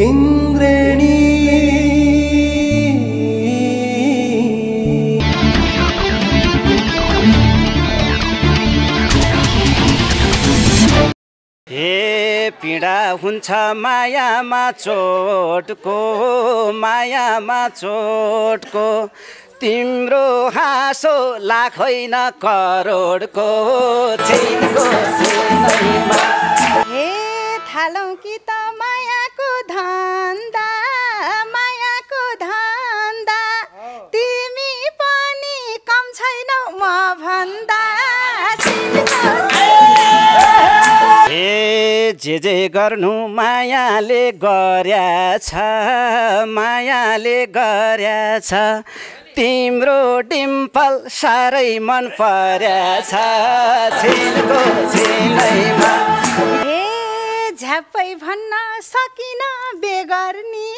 इंद्रेणी हे पीडा हुन्छ मायामा चोटको तिम्रो हाँसो लाख होइन करोडको छिनको छिनैमा। हे थालौ कि त मायाको धन्दा तिमी पनि कम छैनौ म भन्दा। हे जे गर्नु मायाले गर्याछ तिम्रो डिम्पल साह्रै मन पर्याछ छिनको छिनैमा। हे झ्याप्पै भन्न सकिन बेगर्नी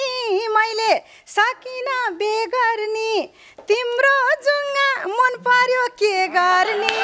मैले सकिन बेगर्नी तिम्रो जुङ्गा मन पर्यो के गर्ने।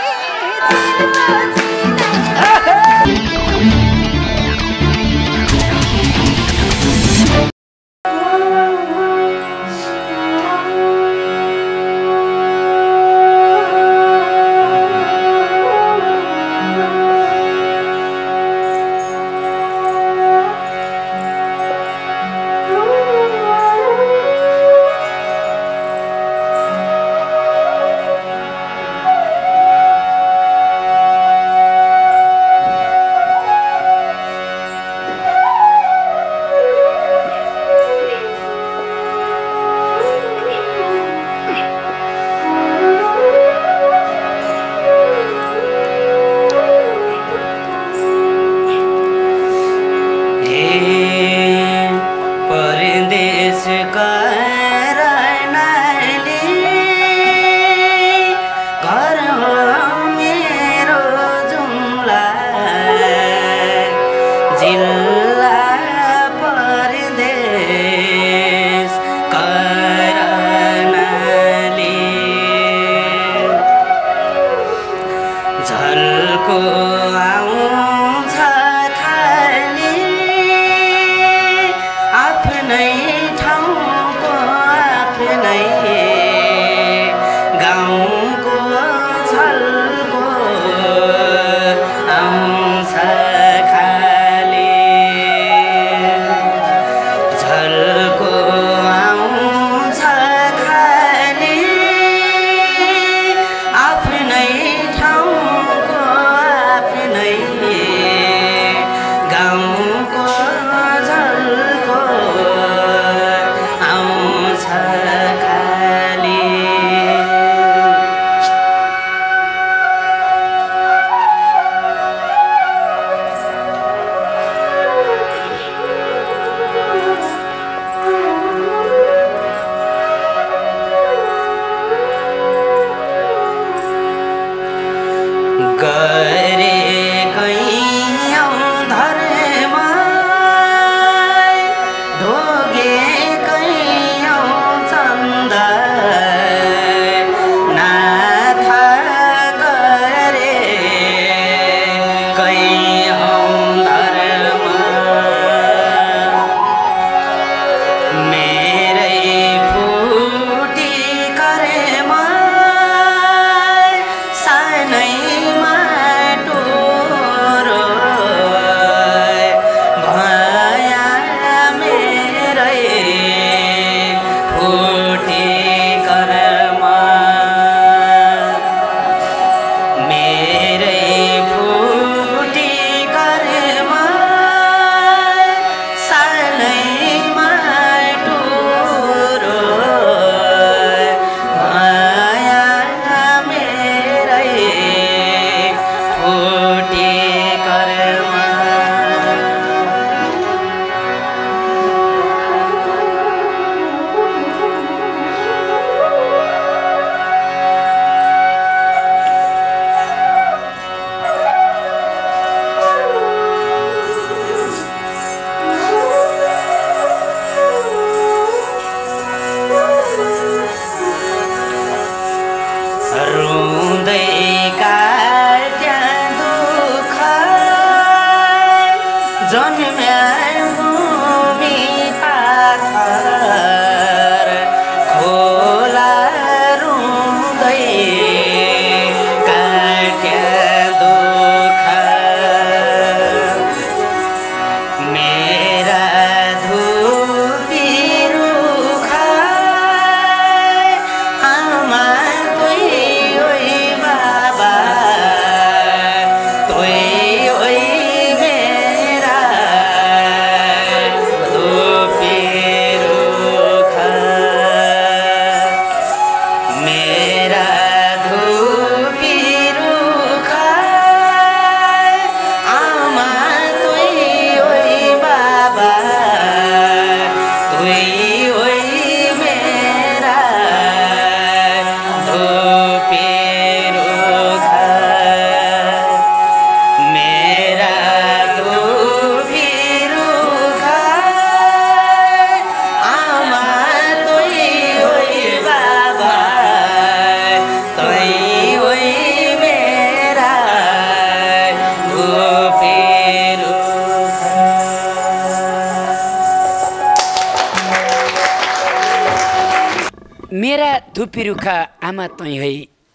मेरा धुपी रुख आमा तै है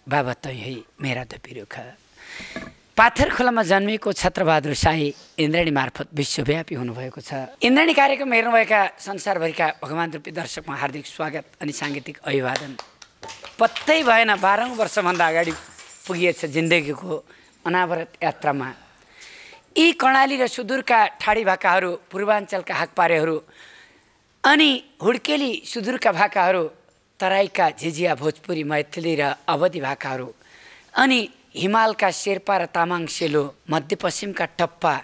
बाबा तै है मेरा धुपी रुख। पाथर खोलामा जन्मिएको छत्रबहादुर साई इन्द्राणी मार्फत विश्वव्यापी हुनुभएको छ। इन्द्राणी कार्यक्रम हेर्नुभएका संसारभरिका भगवान रूपी दर्शकमा हार्दिक स्वागत अनि साङ्गीतिक अभिवादन। पत्तै भएन 12औं वर्षभन्दा अगाडि पुगिएछ जिन्दगीको अनावरत यात्रामा। यी कर्णाली र सुदूरका ठाडी भाकाहरू, पूर्वाञ्चलका हाकपारेहरू अनि हुड्केली सुदूरका भाकाहरू, तराईका झिझिया भोजपुरी मैथिली र अवधी भाकाहरू अनि हिमालका शेर्पा र तामाङ सेलो, मध्यपश्चिमका टप्पा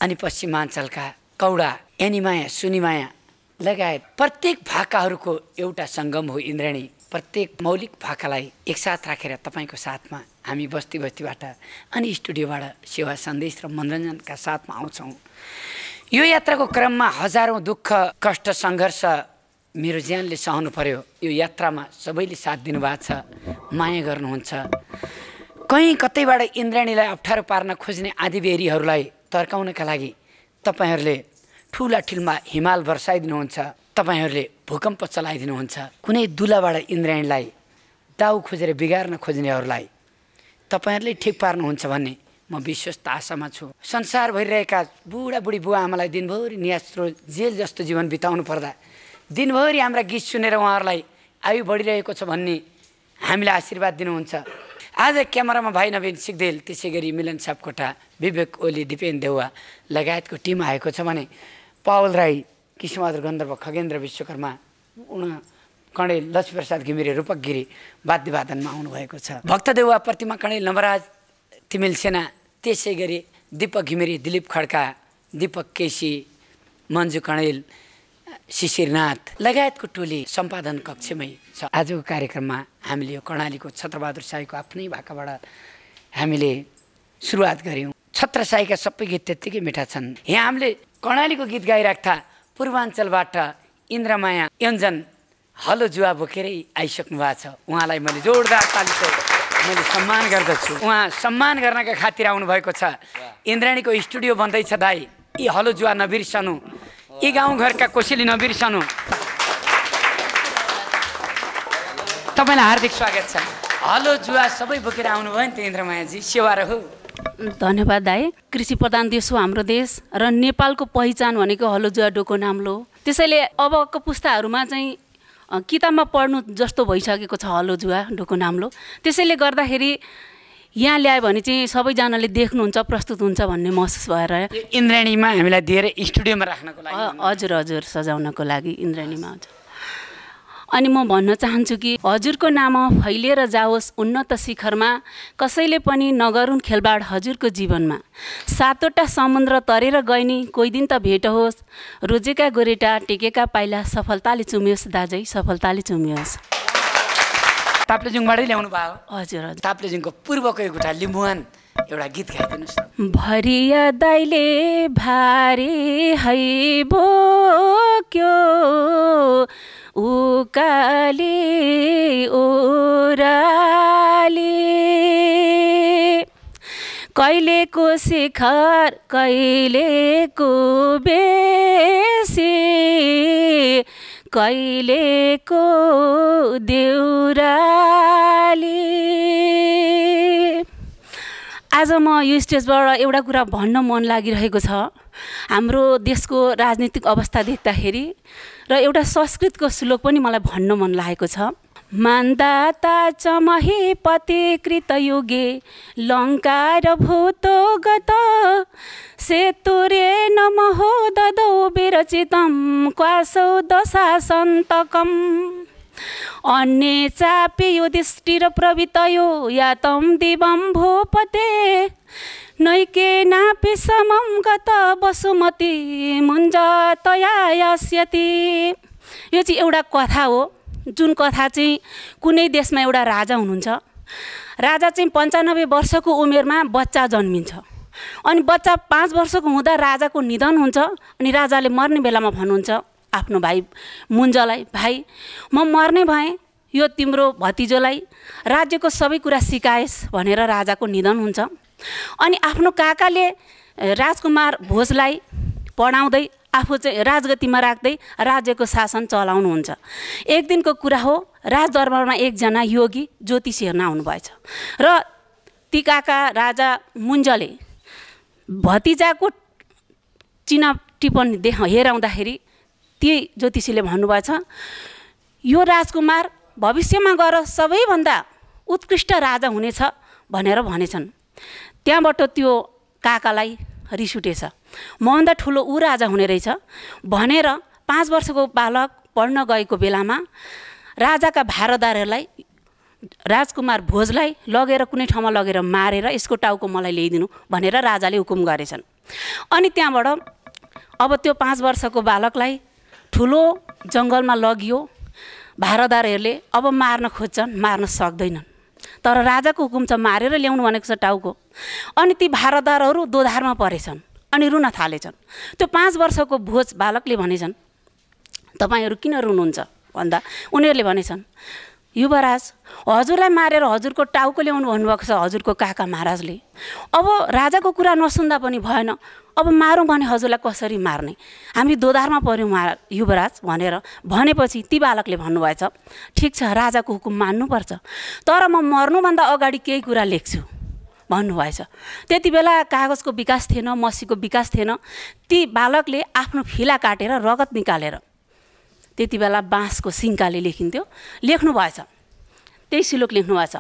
अनि पश्चिमाञ्चलका कौडा, एनिमाया, सुनिमाया लगायत प्रत्येक भाकाहरूको एउटा सङ्गम हो इन्द्राणी। प्रत्येक मौलिक भाकालाई एकसाथ राखेर तपाईँको साथमा हामी बस्ती बस्तीबाट अनि स्टुडियोबाट सेवा सन्देश र मनोरञ्जनका साथमा आउँछौँ। यो यात्राको क्रममा हजारौँ दुःख कष्ट सङ्घर्ष मेरो ज्यानले सहनु पर्यो। यो यात्रामा सबैले साथ दिनुभएको छ, माया गर्नुहुन्छ। कहीँ कतैबाट इन्द्राणीलाई अप्ठ्यारो पार्न खोज्ने आँधीबेहरीहरूलाई तर्काउनका लागि तपाईँहरूले ठुला ठुलमा हिमाल वर्षाइदिनुहुन्छ, तपाईँहरूले भूकम्प चलाइदिनुहुन्छ। कुनै दुलाबाट इन्द्राणीलाई दाउ खोजेर बिगार्न खोज्नेहरूलाई तपाईँहरूले ठिक पार्नुहुन्छ भन्ने म विश्वस्त आशामा छु। संसार भइरहेका बुढाबुढी बुवा आमालाई दिनभरि नियास्रो जेल जस्तो जीवन बिताउनु पर्दा दिनभरि हाम्रा गीत सुनेर उहाँहरूलाई आयु बढिरहेको छ भन्ने हामीलाई आशीर्वाद दिनुहुन्छ। आज क्यामेरामा भाइ नवीन सिग्देल, त्यसै गरी मिलन सापकोटा, विवेक ओली, दिपेन देउवा लगायतको टिम आएको छ भने पावल राई, कृष्णबहादुर गन्धर्व, खगेन्द्र विश्वकर्मा, कणेल, लक्ष्मीप्रसाद घिमिरे, रूपक गिरी वाद्यवादनमा आउनुभएको छ। भक्त देउवा, प्रतिमा कणेल, नवराज तिमिल सेना, त्यसै गरी दीपक घिमिरे, दिलीप खड्का, दीपक केसी, मन्जु कणेल, शिशिरनाथ लगायतको टोली सम्पादन कक्षमै छ। आजको कार्यक्रममा हामीले यो कर्णालीको छत्रबहादुर साईको आफ्नै भाकाबाट हामीले सुरुवात गऱ्यौँ। छत्र साईका सबै गीत त्यत्तिकै मिठा छन्। यहाँ हामीले कर्णालीको गीत गाइराख्दा पूर्वाञ्चलबाट इन्द्रमाया योन्जन हलो जुवा बोकेरै आइसक्नु भएको छ। उहाँलाई मैले जोरदार तालीको मैले सम्मान गर्दछु। उहाँ सम्मान गर्नका खातिर आउनुभएको छ। इन्द्राणीको स्टुडियो बन्दैछ दाई, यी हलो जुवा नबिर्सनु, यी गाउँघरका कोसेली नबिर्सनु। तपाईँलाई हार्दिक स्वागत छ। हलो जुवा सबै बोकेर आउनुभयो नि त इन्द्रमायाजी, सेवा रह्यो। धन्यवाद दाई। कृषि प्रधान देश हो हाम्रो देश र नेपालको पहिचान भनेको हलो जुवा डोको नाम्लो हो। त्यसैले अबको पुस्ताहरूमा चाहिँ किताबमा पढ्नु जस्तो भइसकेको छ हलो जुवा डोको नाम्लो। त्यसैले गर्दाखेरि यहाँ ल्यायो भने चाहिँ सबैजनाले देख्नुहुन्छ, प्रस्तुत हुन्छ भन्ने महसुस भएर इन्द्राणीमा हामीलाई दिएर स्टुडियोमा राख्नको लागि। हजुर हजुर, सजाउनको लागि इन्द्राणीमा। हजुर, अनि म भन्न चाहन्छु कि हजुरको नाम फैलिएर जाओस् उन्नत शिखरमा, कसैले पनि नगरून् खेलबाड हजुरको जीवनमा। 7वटा समुद्र तरेर गइनी कोही दिन त भेट होस्, रोजेका गोरेटा टेकेका पाइला सफलताले चुमियोस् दाजै, सफलताले चुमियोस्। ताप्लेजुङबाटै ल्याउनु भयो? हजुर हजुर। ताप्लेजुङको पूर्वको एउटा लिम्बुवान एउटा गीत गाइदिनुहोस् न। भरिया दाइले भारी है बोक्यो उकाली ओराली, कहिलेको शिखर कहिलेको बेसी, कहिलेको देउराली। आज म यो स्टेजबाट एउटा कुरा भन्न मन लागिरहेको छ। हाम्रो देशको राजनीतिक अवस्था देख्दाखेरि र एउटा संस्कृतको श्लोक पनि मलाई भन्न मन लागेको छ। मान्दाता चमहि पतिकृत युगे लङ्कार भूतो गत, सेतुरे नमहो ददौ विरचितं क्वासौ दशासन्तकम्, अन्ये चापि युधिष्ठिर प्रवृतयो यातं दिवं भूपते, नैके नापि समं गत वसुमती मुञ्जतया यास्यति। यो चाहिँ एउटा कथा हो, जुन कथा चाहिँ कुनै देशमा एउटा राजा हुनुहुन्छ। राजा चाहिँ 95 वर्षको उमेरमा बच्चा जन्मिन्छ अनि बच्चा 5 वर्षको हुँदा राजाको निधन हुन्छ। अनि राजाले मर्ने बेलामा भन्नुहुन्छ आफ्नो भाइ मुञ्जलाई, भाइ म मर्ने भएँ, यो तिम्रो भतिजोलाई राज्यको सबै कुरा सिकाएस् भनेर राजाको निधन हुन्छ। अनि आफ्नो काकाले राजकुमार भोजलाई पढाउँदै आफू चाहिँ राजगतिमा राख्दै राज्यको शासन चलाउनुहुन्छ। एक दिनको कुरा हो, राजदरबारमा एकजना योगी ज्योतिषी हेर्न आउनुभएछ र ती काका राजा मुञ्जले भतिजाको चिना टिप्पणी हेराउँदाखेरि ती ज्योतिषीले भन्नुभएछ यो राजकुमार भविष्यमा गएर सबैभन्दा उत्कृष्ट राजा हुनेछ भनेर भनेछन्। त्यहाँबाट त्यो काकालाई रिस उठेछ, मभन्दा ठुलो ऊ राजा हुने रहेछ भनेर 5 वर्षको बालक पढ्न गएको बेलामा राजाका भारदारहरूलाई राजकुमार भोजलाई लगेर कुनै ठाउँमा लगेर मारेर यसको टाउको मलाई ल्याइदिनु भनेर राजाले हुकुम गरेछन्। अनि त्यहाँबाट अब त्यो 5 वर्षको बालकलाई ठुलो जङ्गलमा लगियो। भारदारहरूले अब मार्न खोज्छन्, मार्न सक्दैनन्, तर राजाको हुकुम छ मारेर ल्याउनु भनेको छ टाउको। अनि ती भारदारहरू दोधारमा परेछन् अनि रुन थालेछन्। त्यो 5 वर्षको भोज बालकले भनेछन् तपाईँहरू किन रुनुहुन्छ भन्दा उनीहरूले भनेछन् युवराज हजुरलाई मारेर हजुरको टाउको ल्याउनु भन्नुभएको छ हजुरको काका महाराजले। अब राजाको कुरा नसुन्दा पनि भएन, अब मारौँ भने हजुरलाई कसरी मार्ने, हामी दोधारमा पर्यौँ युवराज भनेर भनेपछि ती बालकले भन्नुभएछ ठिक छ राजाको हुकुम मान्नुपर्छ, तर म मर्नुभन्दा अगाडि केही कुरा लेख्छु भन्नुभएछ। त्यति बेला कागजको विकास थिएन, मसीको विकास थिएन। ती बालकले आफ्नो फिला काटेर रगत निकालेर त्यति बेला बाँसको सिङ्काले लेखिन्थ्यो, लेख्नु भएछ। त्यही श्लोक लेख्नु भएछ,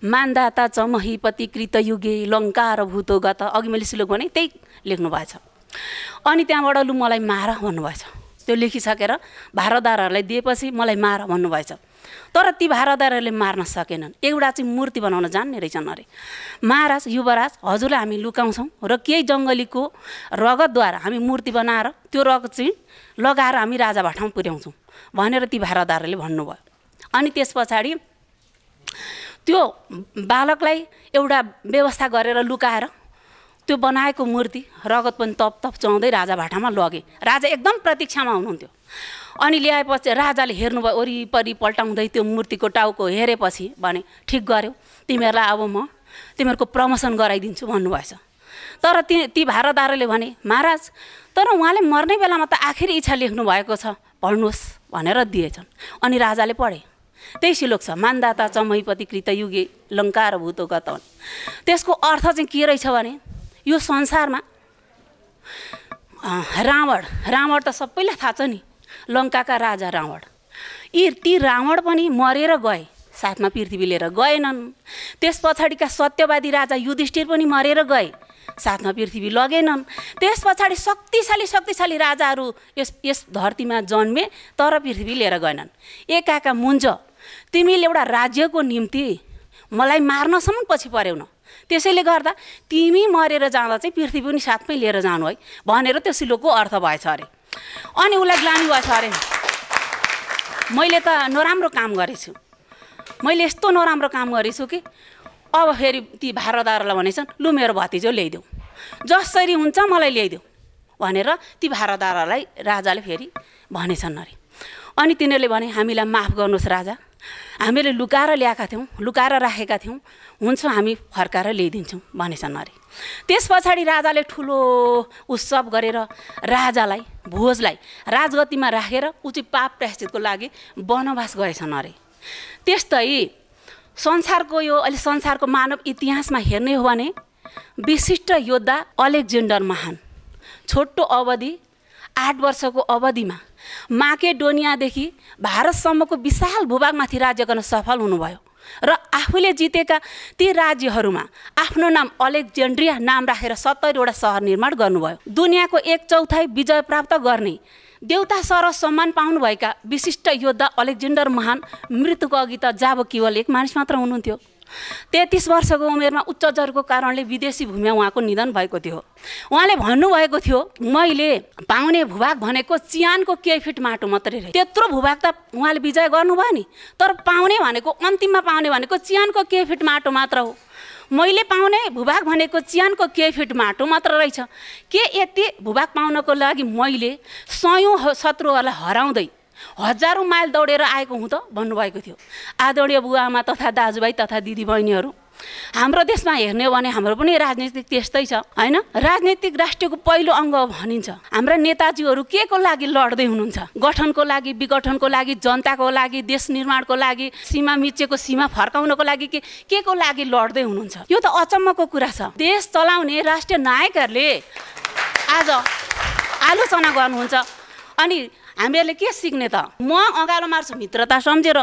मान्दाता चमहीपति कृतयुगे लङ्का र भूतो गत। अघि मैले श्लोक भने त्यही लेख्नु भएछ। अनि त्यहाँबाट लु मलाई मार भन्नुभएछ। त्यो लेखिसकेर भारदारहरूलाई दिएपछि मलाई मार भन्नुभएछ। तर ती भारदारहरूले मार्न सकेनन्। एउटा चाहिँ मूर्ति बनाउन जान्ने रहेछन् अरे। महाराज युवराज हजुरलाई हामी लुकाउँछौँ र केही जङ्गलीको रगतद्वारा हामी मूर्ति बनाएर त्यो रगत चाहिँ लगाएर हामी राजा भाटामा पुर्याउँछौँ भनेर ती भारदारहरूले भन्नुभयो। अनि त्यस पछाडि त्यो बालकलाई एउटा व्यवस्था गरेर लुकाएर त्यो बनाएको मूर्ति रगत पनि तप तप चलाउँदै राजा भाटामा लगे। राजा एकदम प्रतीक्षामा हुनुहुन्थ्यो। अनि ल्याएपछि राजाले हेर्नुभयो वरिपरि पल्टाउँदै त्यो मूर्तिको टाउको हेरेपछि भने ठिक गर्यो, तिमीहरूलाई अब म तिमीहरूको प्रमोसन गराइदिन्छु भन्नुभएछ। तर ती भारदारले भने महाराज तर उहाँले मर्ने बेलामा त आखिरी इच्छा लेख्नु भएको छ, पढ्नुहोस् भनेर दिएछन्। अनि राजाले पढे। त्यही श्लोक छ, मान्दाता चमहीपति कृतयुगे लङ्का र भूतो गत। त्यसको अर्थ चाहिँ के रहेछ भने यो संसारमा रावण त सबैलाई थाहा छ नि, लङ्काका राजा रावण, ती रावण पनि मरेर गए, साथमा पृथ्वी लिएर गएनन्। त्यस पछाडिका सत्यवादी राजा युधिष्ठिर पनि मरेर गए, साथमा पृथ्वी लगेनन्। त्यस पछाडि शक्तिशाली राजाहरू यस धरतीमा जन्मे तर पृथ्वी लिएर गएनन्। ए काका मुञ्ज तिमीले एउटा राज्यको निम्ति मलाई मार्नसम्म पछि पर्यौ न, त्यसैले गर्दा तिमी मरेर जाँदा चाहिँ पृथ्वी पनि साथमै लिएर जानु है भनेर त्यो श्लोकको अर्थ भएछ अरे। अनि उसलाई ग्लानि भएछ अरे, मैले त नराम्रो काम गरेछु, मैले यस्तो नराम्रो काम गरेछु कि अब फेरि ती भारदारलाई भनेछन् लु मेरो भतिजो ल्याइदेऊ, जसरी हुन्छ मलाई ल्याइदेऊ भनेर ती भारदारलाई राजाले फेरि भनेछन् अरे। अनि तिनीहरूले भने हामीलाई माफ गर्नुहोस् राजा, हामीले लुकाएर ल्याएका थियौँ, लुकाएर राखेका थियौँ, हुन्छ हामी फर्काएर ल्याइदिन्छौँ भनेछन् अरे। त्यस पछाडि राजाले ठुलो उत्सव गरेर राजालाई भोजलाई राजगतिमा राखेर ऊ चाहिँ पाप प्रायश्चितको लागि वनवास गएछन् अरे। त्यस्तै संसारको यो अहिले संसारको मानव इतिहासमा हेर्ने हो भने विशिष्ट योद्धा अलेक्जेन्डर महान छोटो अवधि 8 वर्षको अवधिमा माकेडोनियादेखि भारतसम्मको विशाल भूभागमाथि राज्य गर्न सफल हुनुभयो र आफूले जितेका ती राज्यहरूमा आफ्नो नाम अलेक्जेन्ड्रिया नाम राखेर 70वटा सहर निर्माण गर्नुभयो। दुनियाँको 1/4 विजय प्राप्त गर्ने देउता सर सम्मान पाउनुभएका विशिष्ट योद्धा अलेक्जेन्डर महान मृत्युको अघि त जाब केवल एक मानिस मात्र हुनुहुन्थ्यो। 33 वर्षको उमेरमा उच्च ज्वरको कारणले विदेशी भूमिमा उहाँको निधन भएको थियो। उहाँले भन्नुभएको थियो मैले पाउने भूभाग भनेको चियानको केही फिट माटो मात्रै रहे, त्यत्रो भूभाग त उहाँले विजय गर्नुभयो नि, तर पाउने भनेको अन्तिममा पाउने भनेको चियानको केही फिट माटो मात्र हो। मैले पाउने भूभाग भनेको चियानको केही फिट माटो मात्र रहेछ। के यति भूभाग पाउनको लागि मैले 100औं शत्रुहरूलाई हराउँदै हजारौं माइल दौडेर आएको हुँ त भन्नुभएको थियो। आदरणीय बुवाआमा तथा दाजुभाइ तथा दिदीबहिनीहरू, हाम्रो देशमा हेर्ने हो भने हाम्रो पनि राजनीतिक त्यस्तै छ हैन। राजनीतिक राष्ट्रको पहिलो अङ्ग भनिन्छ। हाम्रा नेताजीहरू के को लागि लड्दै हुनुहुन्छ? गठनको लागि, विघटनको लागि, जनताको लागि, देश निर्माणको लागि, सीमा मिचेको सीमा फर्काउनको लागि के को लागि लड्दै हुनुहुन्छ? यो त अचम्मको कुरा छ। देश चलाउने राष्ट्रिय नायकहरूले आज आलोचना गर्नुहुन्छ अनि हामीहरूले के सिक्ने त? म अगालो मार्छु मित्रता सम्झेर,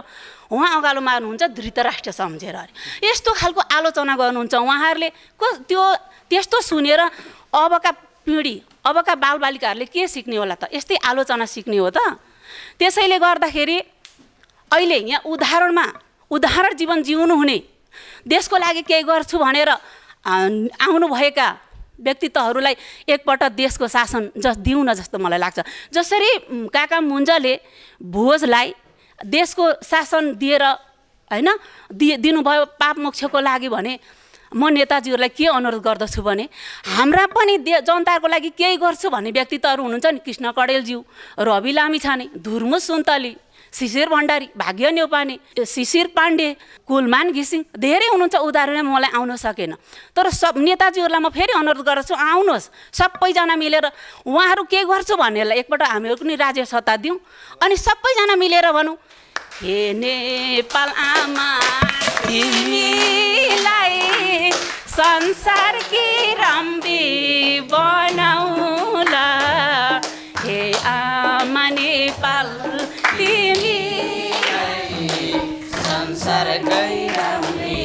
उहाँ अगालो मार्नुहुन्छ धृतराष्ट्र सम्झेर। यस्तो खालको आलोचना गर्नुहुन्छ उहाँहरूले। त्यस्तो सुनेर अबका पिँढी, अबका बालबालिकाहरूले के सिक्ने होला त? यस्तै आलोचना सिक्ने हो त? त्यसैले गर्दाखेरि अहिले यहाँ उदाहरण जीवन जिउनु हुने, देशको लागि केही गर्छु भनेर आउनुभएका व्यक्तित्वहरूलाई एकपटक देशको शासन दिउँ न जस्तो मलाई लाग्छ। जसरी काका मुन्जले भोजलाई देशको शासन दिएर हैन दिनुभयो पाप मोक्षको लागि भने, म नेताजीहरूलाई के अनुरोध गर्दछु भने हाम्रा पनि जनताको लागि केही गर्छु भन्ने व्यक्तित्वहरू हुनुहुन्छ नि। कृष्ण कडेलज्यू, रवि लामिछाने, धुर्मु सुन्तली, शिशिर भण्डारी, भाग्य न्यौपाने, शिशिर पाण्डे, कुलमान घिसिङ, धेरै हुनुहुन्छ। उदाहरण मलाई आउन सकेन। तर सब नेताजीहरूलाई म फेरि अनुरोध गर्छु, आउनुहोस् सबैजना मिलेर उहाँहरू के गर्छु भन्नेलाई एकपल्ट हामीहरू पनि राज्य सत्ता दिउँ अनि सबैजना मिलेर भनौँ, हे नेपाल आमा तिमीलाई संसारकी रम्बी बनाउला, हे आमा नेपाल तिमीलाई संसारकै रम्बी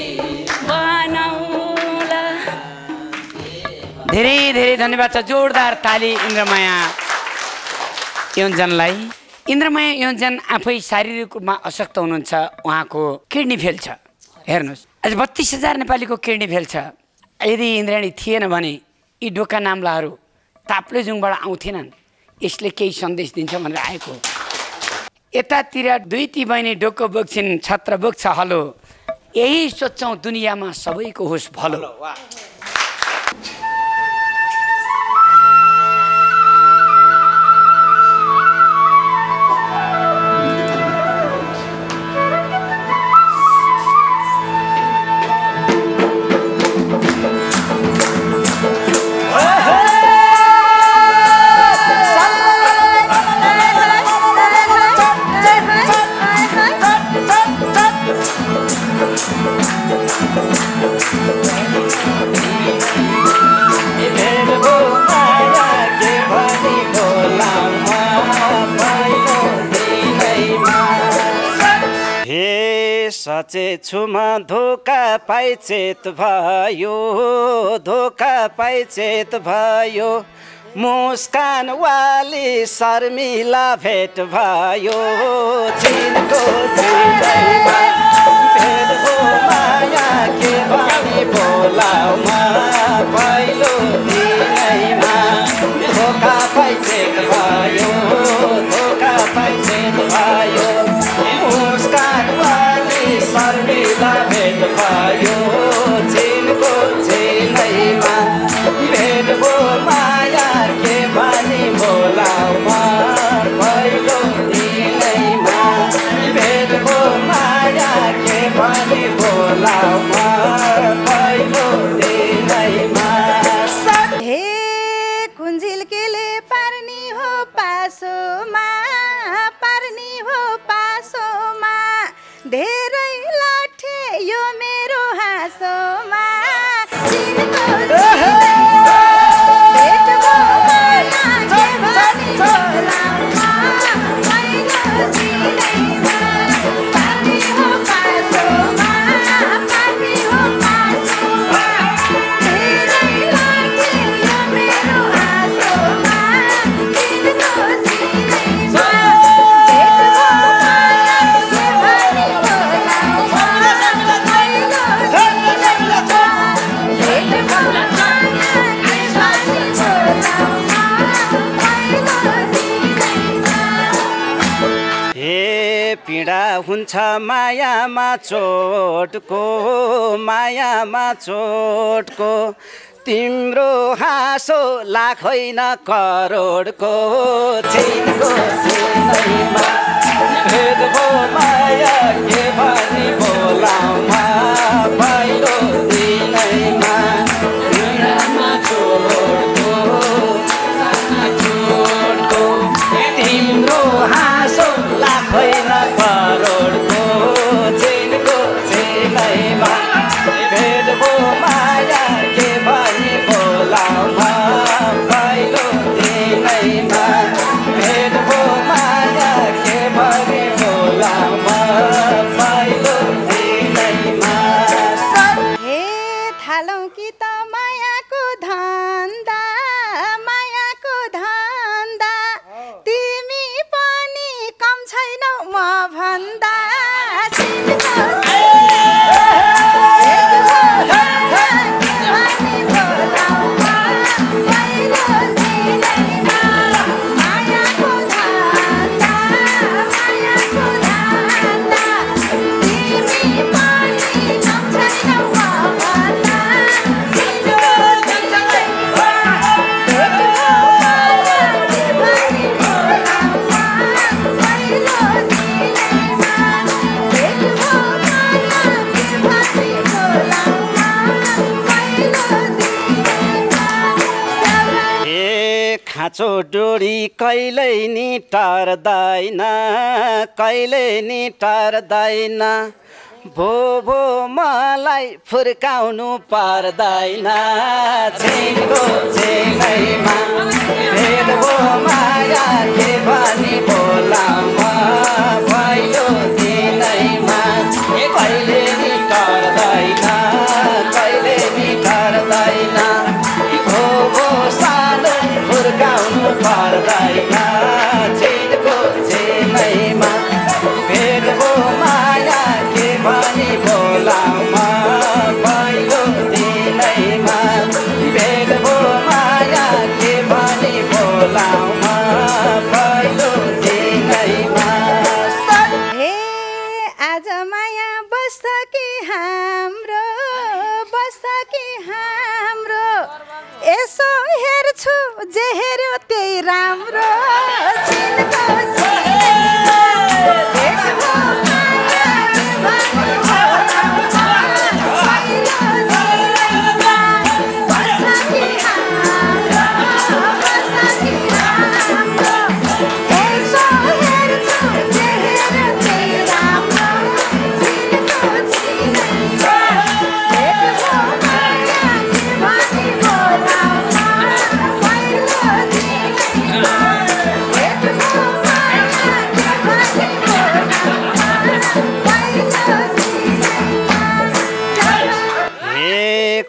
बनाउला। धेरै धेरै धन्यवाद छ। जोरदार ताली इन्द्रमाया योन्जनलाई। इन्द्रमाया योन्जन आफै शारीरिक रूपमा अशक्त हुनुहुन्छ। उहाँको किडनी फेल छ। हेर्नुहोस्, आज 32,000 नेपालीको किडनी फेल छ। यदि इन्द्राणी थिएन भने यी डोका नाम्लाहरू ताप्लेजुङबाट आउँथेनन्। यसले केही सन्देश दिन्छ भनेर आएको। यतातिर दुईटी बहिनी डोको बोक्छिन्, छत्र बोक्छ हलो, यही सोच्छौँ दुनियाँमा सबैको होस् भलो। सचे छुमा धोका पाइ चेत भयो, धोका पाइ चेत भयो, मुस्कान वाली शर्मिला भेट भयो, चिनको चिन्दैमा भेट हो माया के भनी बोलाउमा, पहिलो दिनैमा धोका पाइ चेत भयो, धोका पाइ चेत भयो, मुस्कान शर्मिला भेट भयो, चिनको चिनैमा भेट हो माया के भनी बोलाउमा, पहिलो दिनैमा भेट हो माया के भनी बोलाउमा, पहिलो दिनैमा। हे कुञ्जिल्केले पार्नी हो पासोमा, पार्नी हो पासोमा, धेरै लाठे यो मेरो हाँसोमा, चिनको चिनैमा भेट हो माया के भनी बोलाउमा, पहिलो दिनैमा पार्नी हो पासोमा, पार्नी हो पासोमा, धेरै लाठे यो मेरो हाँसोमा, चिनको चिनैमा भेट हो माया के भनी बोलाउमा, पहिलो दिनैमा भेट हो माया के भनी बोलाउमा, पहिलो दिनैमा। हे पीडा हुन्छ मायामा चोटको, मायामा चोटको, तिम्रो हाँसो लाख होइन करोडको, चिनको चिनैमा भेट हो माया के भनी बोलाउमा, पहिलो भन्दा खाँचो डोरी कहिल्यै नि टार्दैन कहिल्यै नि टार्दैन भो भो मलाई फुर्काउनु पर्दैन छेको छेनैमा भेट भो माया के भनी बोलाउमा भयो दिनैमा कहिले नि टार्दैन कहिले नि टार्दैन भो भो सानो फुर्काउनु पर्दैन छेको छेनैमा भेट भो माया के भनी बोलाउमा पहिलो दिनैमा भेट भो माया के भनी बोलाउमा पहिलो दिनैमा हे आज माया बस्छ कि हाम्रो यसो हेर्छु जे हेर्यो त्यही राम्रो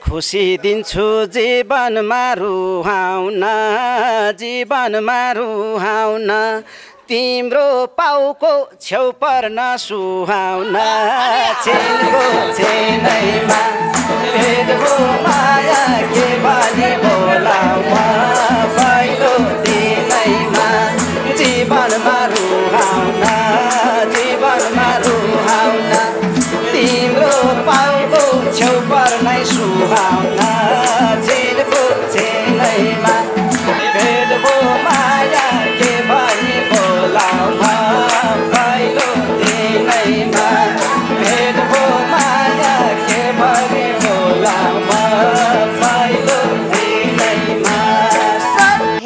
खुसी दिन्छु जीवनमा रुहाउन जीवनमा रुहाउन तिम्रो पाउको छेउ पर्न सुहाउन छेको छेनैमा भेट भो माया के भनी बोलाउमा पहिलो दिनैमा जीवनमा रुहाउन जीवनमा रुहाउन तिम्रो पाउको छेउ पर्नै सुहाउन छेको छेनैमा भेट भो माया के भनी बोलाउमा पहिलो दिनैमा भेट भो माया के भनी बोलाउमा पहिलो दिनैमा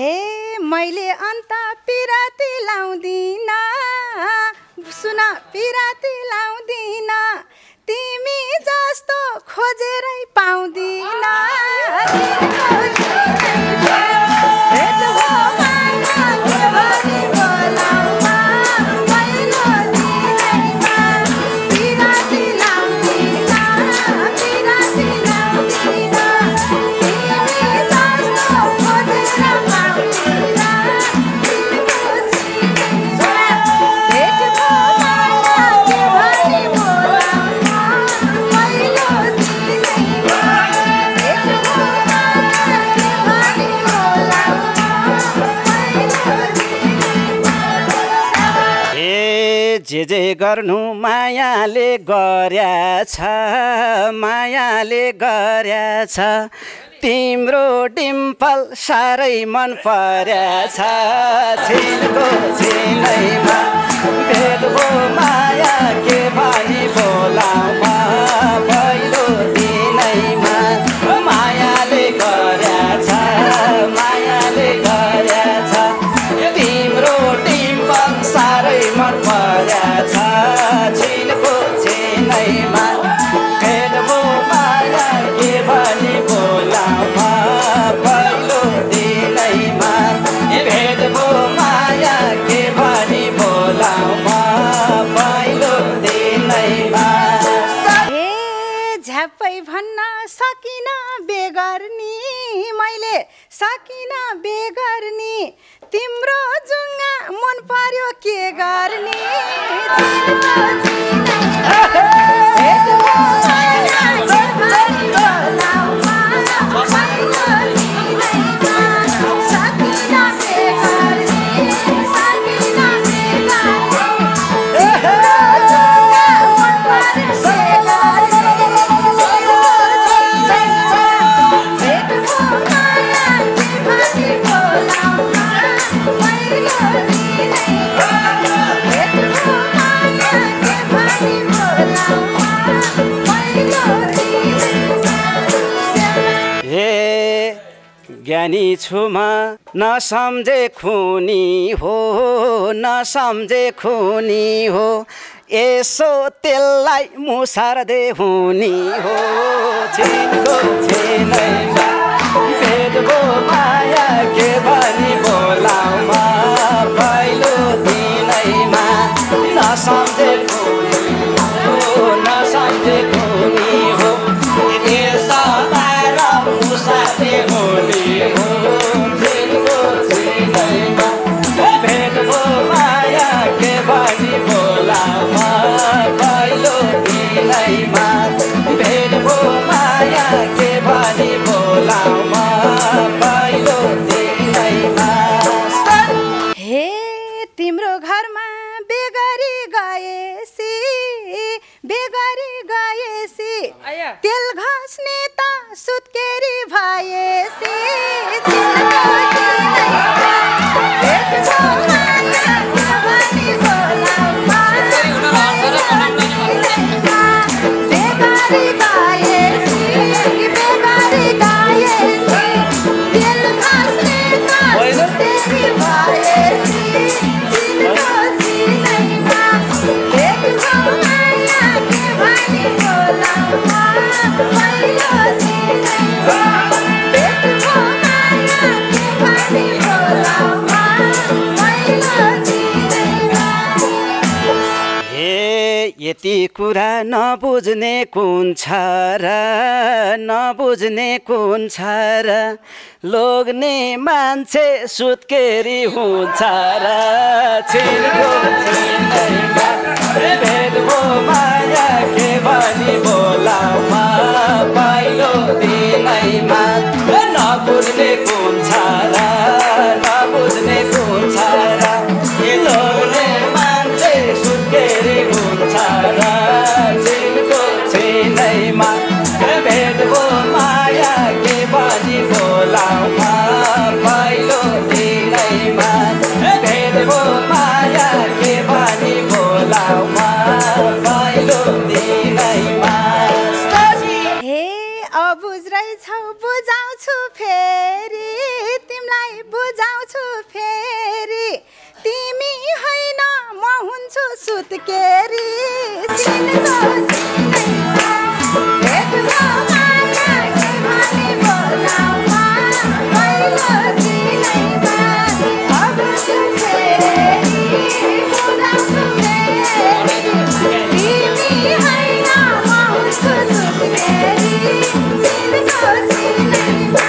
हे मैले अन्त पिराती लाउँदिन सुन पिराती लाउँदिन तिमी जस्तो खोजेरै पाउँदिन जे जे गर्नु मायाले गर्याछ मायाले गर्याछ तिम्रो डिम्पल साह्रै मन पर्याछ छेको छेनैमा भेट भो माया के भनी बोलाउमा पहिलो दिनैमा मायाले गर्याछ मायाले गर्याछ तिम्रो डिम्पल साह्रै मन पर्याछ छेको छेनैमा भेट भो माया के भनी बोलाउमा पहिलो दिनैमा भेट भो माया के भनी बोलाउमा पहिलो दिनैमा हे झ्याप्पै भन्न सकिन बेगर्नी मैले सकिन बेगर्नी तिम्रो जुङ्गा मन पर्यो के गर्ने ज्ञानी छुमा नसम्झे खुनी हो नसम्झे खुनी हो यसो त्यसलाई मुसार्दै हुनी हो छिनको छिनैमा भेटको माया के भनी बोलाउमा पहिलो दिनैमा नसम्झे खुनी हो नसम्झे खुनी हो यसो मुसार्दै हुनी हो छिनको छिनैमा भेटको माया के भनी बोलाउमा पहिलो दिनैमा भेटको माया के भनी बोलाउमा पहिलो दिनैमा हे तिम्रो घरमा बेगरी गएसी तेल घस्ने त सुत्केरी भएसी यति कुरा नबुझ्ने कुन छ र नबुझ्ने कुन छ र लोग्ने मान्छे सुत्केरी हुन्छ र छिनको छिनैमा भेटको माया के भनी बोलाउमा पहिलो दिनैमा नबुझ्ने कुन छ र नबुझ्ने कुन छ र लोग्ने मान्छे सुत्केरी हुन्छ र छिनको छिनैमा भेटको माया के भनी बोलाउमा पहिलो दिनैमा भेटको माया के भनी बोलाउमा पहिलो दिनैमा हे अबुझ रहेछौ बुझाउँछु फेरि तिमीलाई बुझाउँछु फेरि तिमी होइन म हुन्छु सुत्केरी छिनको छिनैमा भेटको माया के भनी बोलाउमा पहिलो दिनैमा अबुझ्छु फेरि बुझाउँछु फेरि तिमी होइन म हुन्छु सुत्केरी छिनको छिनैमा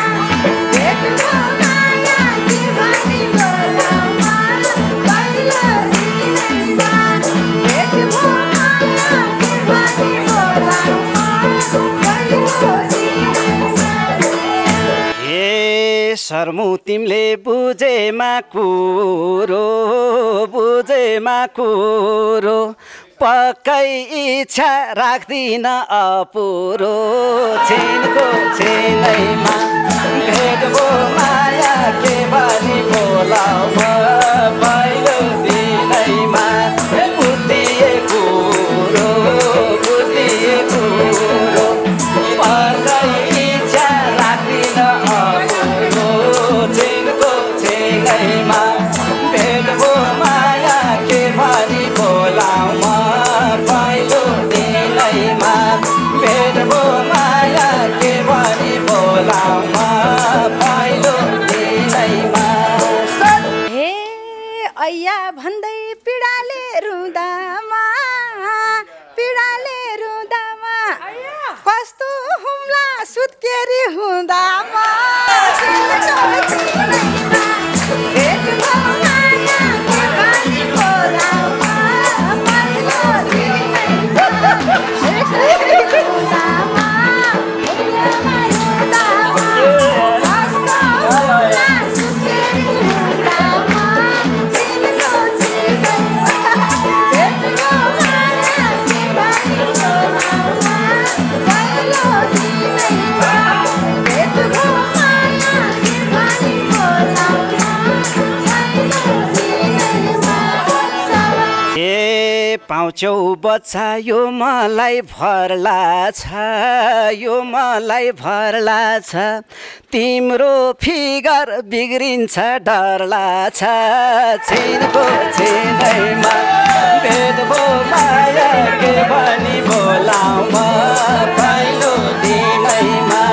भेटको माया के भनी बोलाउमा पहिलो दिनैमा भेटको माया के भनी बोलाउमा पहिलो दिनैमा हे शर्मु तिमीले बुझेमा कुरो पक्कै इच्छा राख्दिन अपुरो छिनको छिनैमा भेटको माया के भनी बोलाउमा पहिलो दिनैमा बुझ्दिए कुरो पक्कै इच्छा राख्दिन अपुरो छिनको छिनैमा भेटको माया के भनी बोलाउमा पहिलो दिनैमा भेटको माया के भनी बोलाउमा पहिलो दिनैमा हे पाउँछौ बच्चा यो मलाई भर्ला छ यो मलाई भर्ला छ तिम्रो फिगर बिग्रिन्छ डरला छ छिनको छिनैमा भेट भो माया के भनी बोलाउमा पहिलो दिनैमा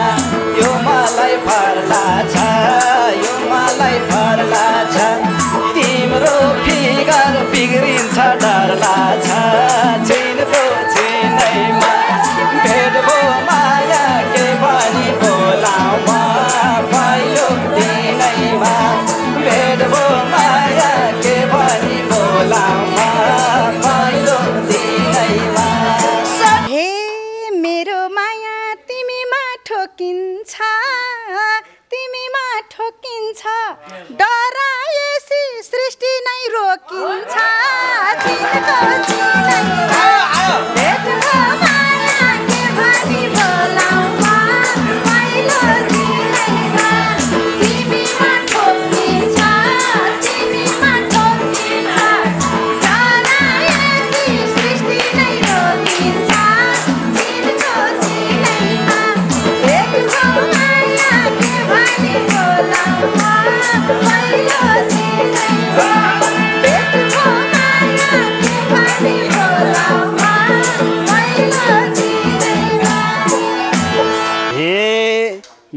यो मलाई भर्ला छ यो मलाई भर्ला छ तिम्रो फिगर बिग्रिन्छ डरला छ छिनको छिनैमा भेट भो माया के भनी बोलाउमा पहिलो दिनैमा भेट भो माया के भनी बोलाउमा पहिलो दिनैमा हे मेरो माया तिमीमा ठोकिन्छ तिमीमा ठोकिन्छ डराएसी सृष्टि नै रोकिन्छ चिनको चिनैमा भेट भो माया के भनी बोलाउमा पहिलो दिनैमा तिमीमा ठोकिन्छ तिमीमा ठोकिन्छ डराएसी सृष्टि नै रोकिन्छ चिनको चिनैमा भेट भो माया के भनी बोलाउमा पहिलो दिनैमा भेट भो माया के भनी बोलाउमा पहिलो दिनैमा हे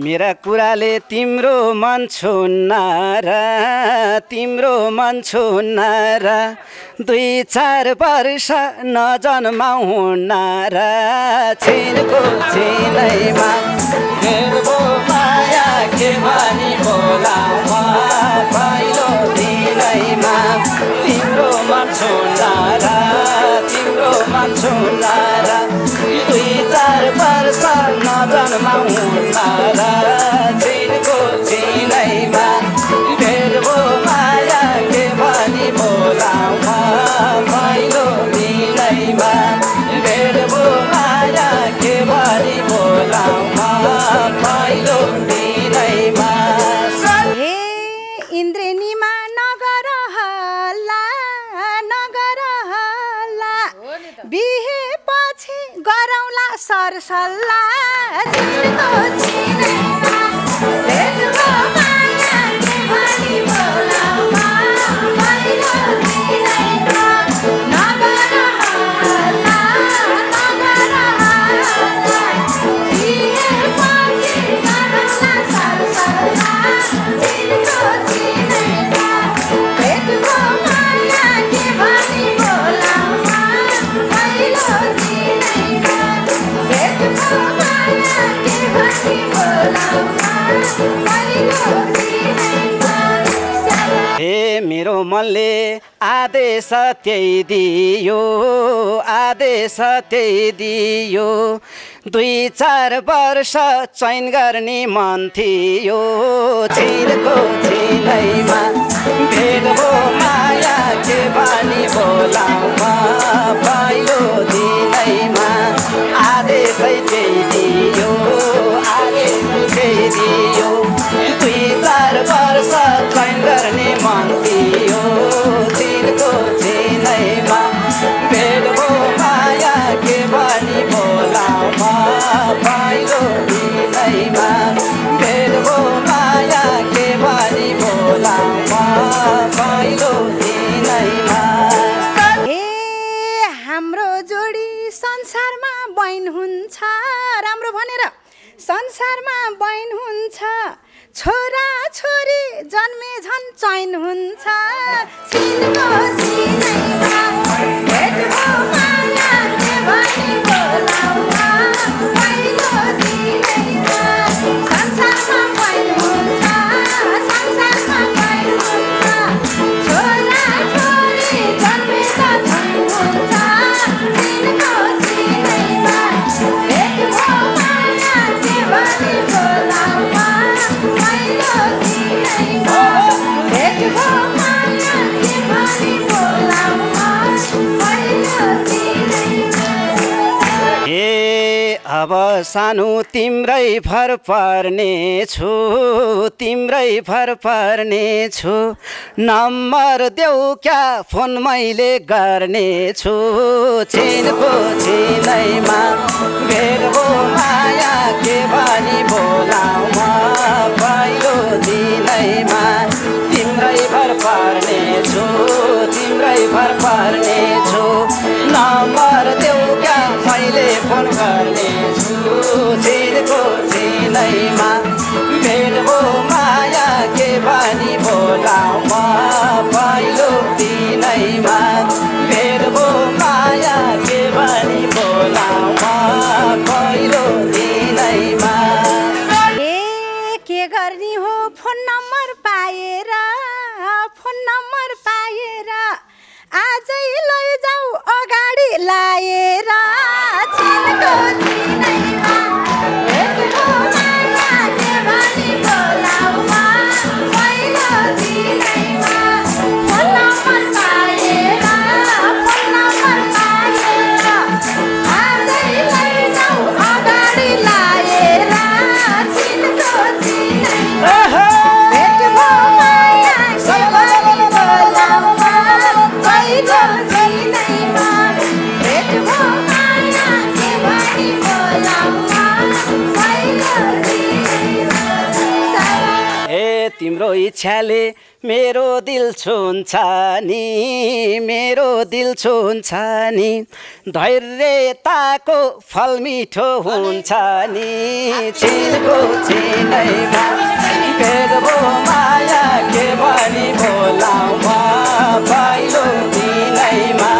मेरा कुराले तिम्रो मन छुन्न र तिम्रो मन छुन्न र 2-4 वर्ष नजन्माउ हुन्न र छिनको छिनैमा भेट भो माया के भनी बोलाउमा पहिलो दिनैमा तिम्रो मन छुन्न र तिम्रो मन छुन्न र 2-4 वर्ष नजन्माउ हुन्न र छिनको छिनैमा भेट भो माया के भनी बोलाउमा पहिलो दिनैमा भेट भो माया के भनी बोलाउमा पहिलो दिनैमा हे इन्द्रेणीमा नगर हल्ला बिहे पछि गरौँला सरसल्ला चिनको चिनैमा भेट भो माया के भनी बोलाउमा पहिलो दिनैमा नगर हल्ला बिहे पछि गरौँला सरसल्ला चिनको चिनैमा भेट भो माया के भनी बोलाउमा पहिलो दिनैमा भेट भो माया के भनी बोलाउमा पहिलो दिनैमा हे मेरो मनले आदेश त्यही दियो आदेश त्यही दियो 2-4 वर्ष चयन गर्ने मन थियो छिनको छिनैमा भेट भो माया के भनी बोलाउमा पहिलो दिनैमा आदेशै त्यही दियो आदेश त्यही दियो 2-4 वर्ष चयन गर्ने मन थियो छिनको छिनैमा भेट भो माया के भनी बोलाउमा पहिलो दिनैमा भेट भो माया के भनी बोलाउमा पहिलो दिनैमा हे हाम्रो जोडी संसारमा बहिन हुन्छ राम्रो भनेर संसारमा बहिन हुन्छ छोरा छोरी जन्मे झन् चैन हुन्छ छिनको छिनैमा भेट भो माया के भनी बोलाउमा पहिलो दिनैमा संसारमा बहिन हुन्छ संसारमा बहिन हुन्छ छोरा छोरी जन्मे झन् हुन्छ छिनको छिनैमा भेट भो माया के भनी बोलाउमा पहिलो दिनैमा भेट भो माया के भनी बोलाउमा अब सानो तिम्रै भर पर्ने छु तिम्रै भर पर्ने छु नम्बर देऊ क्या फोन मैले गर्ने छु चिनको चिनैमा भेट भो माया के भनी बोलाऊ म पहिलो दिनैमा तिम्रै भर पर्ने छु तिम्रै भर पर्ने छु नम्बर देऊ क्या मैले फोन गर्ने छु चिनको चिनैमा भेट भो माया के भनी बोलाऊ म पहिलो दिनैमा भेट भो माया के भनी बोलाऊ म पहिलो दिनैमा के गर्ने हो फोन नम्बर पाएर आजै लैजाऊ अगाडि लाएर चिनको चिनैमा भेट भो माया के भनी बोलाऊ म पहिलो दिनैमा फोन नम्बर पाएर आजै लैजाऊ अगाडि लाएर चिनको चिनैमा भेट भो माया के भनी बोलाऊ म पहिलो दिनैमा भेट भो माया के भनी बोलाऊ म पहिलो दिनैमा ए तिम्रो इच्छाले मेरो दिल छुन्छ नि मेरो दिल छुन्छ नि धैर्यताको फल मिठो हुन्छ नि चिनको चिनैमा भेट भो माया के भनी बोलाऊ म पहिलो दिनैमा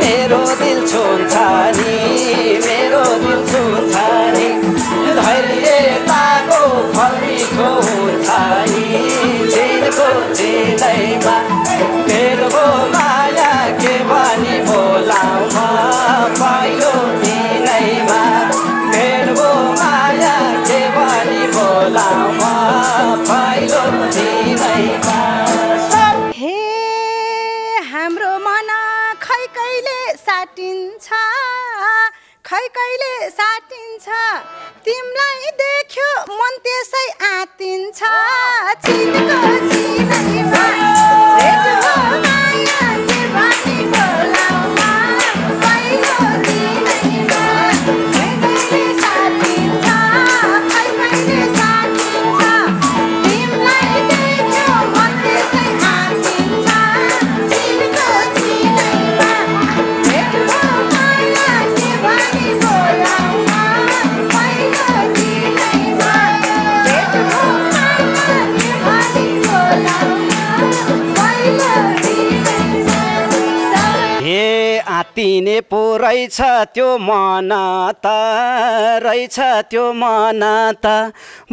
मेरो दिल छुन्छ नि मेरो दिल छुन्छ नि धैर्यताको फल मिठो हुन्छ नि चिनको चिनैमा भेट भो माया के भनी बोलाऊ म पहिलो दिनैमा भेट भो माया के भनी बोलाऊ म पहिलो दिनैमा हे हाम्रो मन खै कहिले साटिन्छ तिमीलाई देख्यो मन त्यसै आतिन्छ चिनको चिनैमा भेट भो माया के भनी बोलाऊ म पहिलो दिनैमा खै कहिले साटिन्छ तिमीलाई देख्यो मन त्यसै आतिन्छ चिनको चिनैमा भेट भो माया के भनी बोलाऊ म पहिलो दिनैमा भेट भो माया के भनी बोलाऊ म पहिलो दिनैमा हे आतिने पो रहेछ त्यो मन त रहेछ त्यो मन त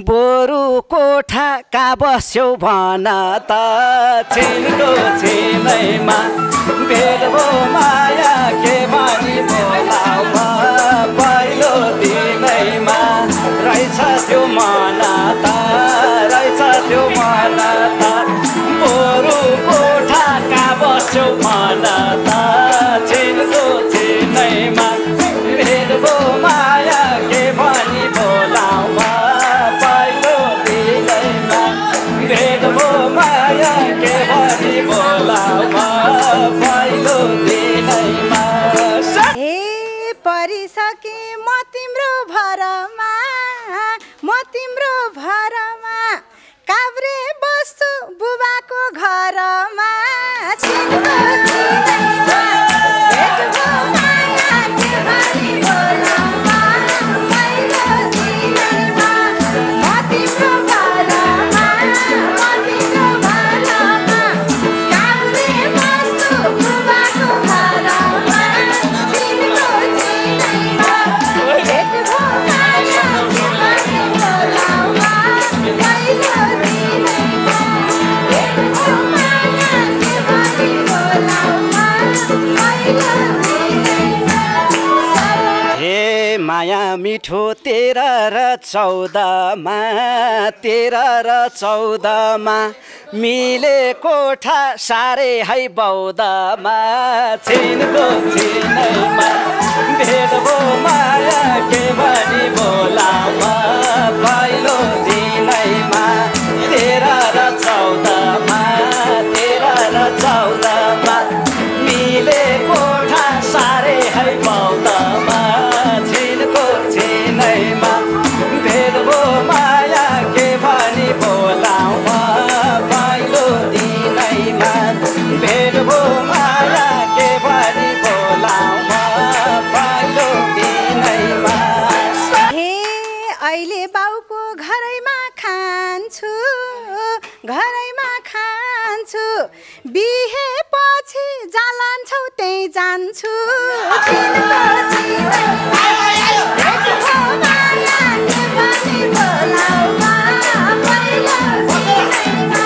बरु कोठा कहाँ बस्यौ भन त चिनको चिनैमा भेट भो माया के भनी बोलाऊ म पहिलो दिनैमा रहेछ त्यो मन त रहेछ त्यो मन त बरु कोठा कहाँ बस्यौ भन त चिनको चिनैमा भेट भो माया के भनी बोलाऊ म पहिलो दिनैमा भेट भो माया के भनी बोलाऊ म पहिलो दिनैमा हे परिसके म तिम्रो भरमा काभ्रे बस्छु बुबाको घरमा चिनको चिनैमा भेट भो माया के भनी बोलाऊ म पहिलो दिनैमा म तिम्रो भरमा काभ्रे बस्छु बुबाको घरमा चिनको चिनैमा भेट भो माया के भनी बोलाऊ म पहिलो दिनैमा भेट भो माया के भनी बोलाऊ म पहिलो दिनैमा हे माया मिठो 13 र 14मा 13 र 14मा मिले कोठा सारे है बौद्धमा छिनको छिनैमा भेट भो माया के भनी बोलामा पहिलो दिनैमा 13 र 14मा 13 र 14मा मिले कोठा सारे है बौद्धमा छिनको छिनैमा भेट भो माया के भनी बोलामा पहिलो दिनैमा भेट भो माया के भनी बोलामा पहिलो दिनैमा हे अहिले बाउको घरैमा खान्छु घरैमा खान्छु बिहे पछि जालान्छौ त्यही जान्छु छिनको छिनैमा भेट भो माया के भनी बोलाउमा पहिलो दिनैमा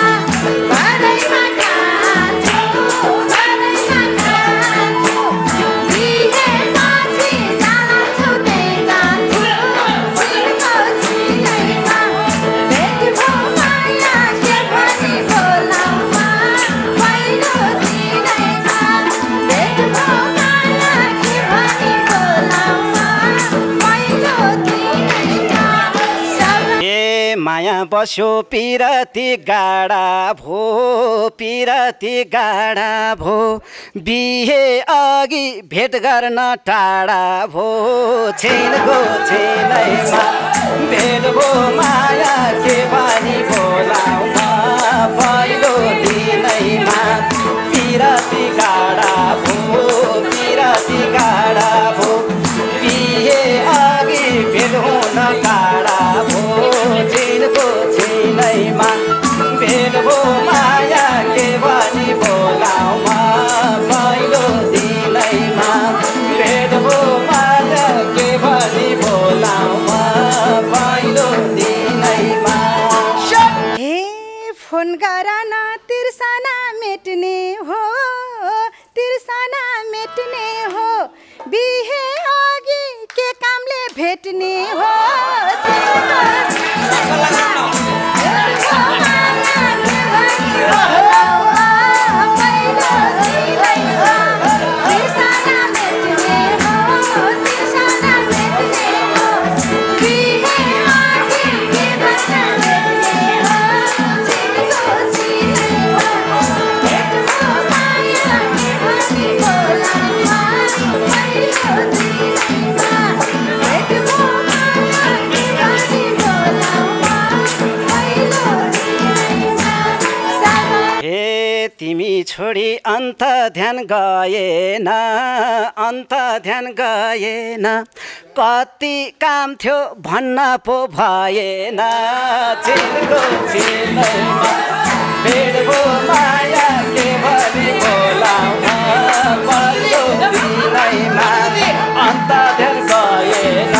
घरैमा खान्छु घरैमा खान्छु बिहे पछि जालान्छौ त्यही जान्छु छिनको छिनैमा भेट भो माया के भनी बोलाउमा पहिलो दिनैमा भेट भो माया के भनी बोलाउमा पहिलो दिनैमा ए माया बस्यो पिरती गाडा भो पिरती गाडा भो बिहे अघि भेट गर्न टाढा भो छिनको छिनैमा भेट भो माया के भनी बोलाउमा पहिलो दिनैमा पिरती गाडा भो पिरती गाडा भो बिहे अघि भेट हुन टाढा भो छिनको छिनैमा भेट भो माया के भनी बोलाउमा पहिलो दिनैमा भेट भो माया के भनी बोलाउमा पहिलो दिनैमा हे फोन गर न तिर्सना मेट्ने हो तिर्सना मेट्ने हो बिहे अघि के कामले भेट्ने हो छिनको छिनैमा भेट भो माया के भनी बोलाउमा पहिलो दिनैमा तिर्सना मेट्ने हो तिर्सना मेट्ने हो बिहे अघि के कामले भेट्ने हो छिनको छिनैमा भेट भो माया के भनी बोलाउमा पहिलो दिनैमा भेट भो माया के भनी बोलाउमा पहिलो दिनैमा हे तिमी छोडी अन्त ध्यान गएन अन्त ध्यान गएन कति काम थियो भन्न पो भएन छिनको छिनैमा भेट भो माया के भनी बोलाउमा पहिलो दिनैमा अन्त ध्यान गएन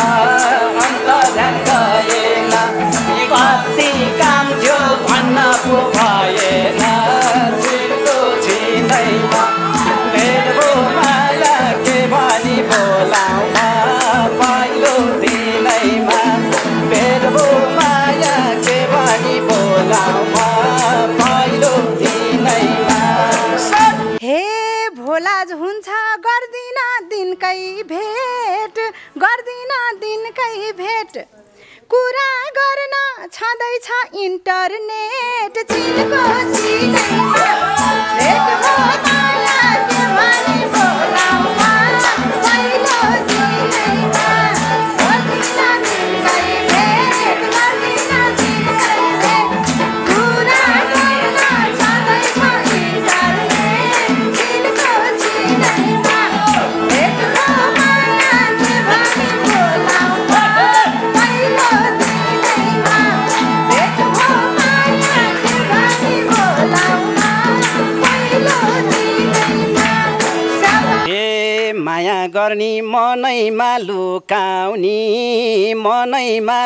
अन्त ध्यान गएन कति काम थियो भन्न पो भएन छिनको छिनैमा भेट भो माया के भनी बोलाउमा पहिलो दिनैमा भेट भो माया के भनी बोलाउमा पहिलो दिनैमा हे भोलाज हुन्छ गर्दिन दिनकै भेट गर्दिन दिनकै भेट कुरा गर्न छँदैछ इन्टरनेट छिनको छिनैमा भेट भो माया के भनी बोलाउमा पहिलो दिनैमा गर्दिन दिनकै भेट गर्दिन दिनकै भेट कुरा गर्न छँदैछ इन्टरनेट छिनको छिनैमा भेट भो माया के भनी बोलाउमा पहिलो दिनैमा भेट भो माया के भनी बोलाउमा पहिलो दिनैमा ए माया गर्ने मनैमा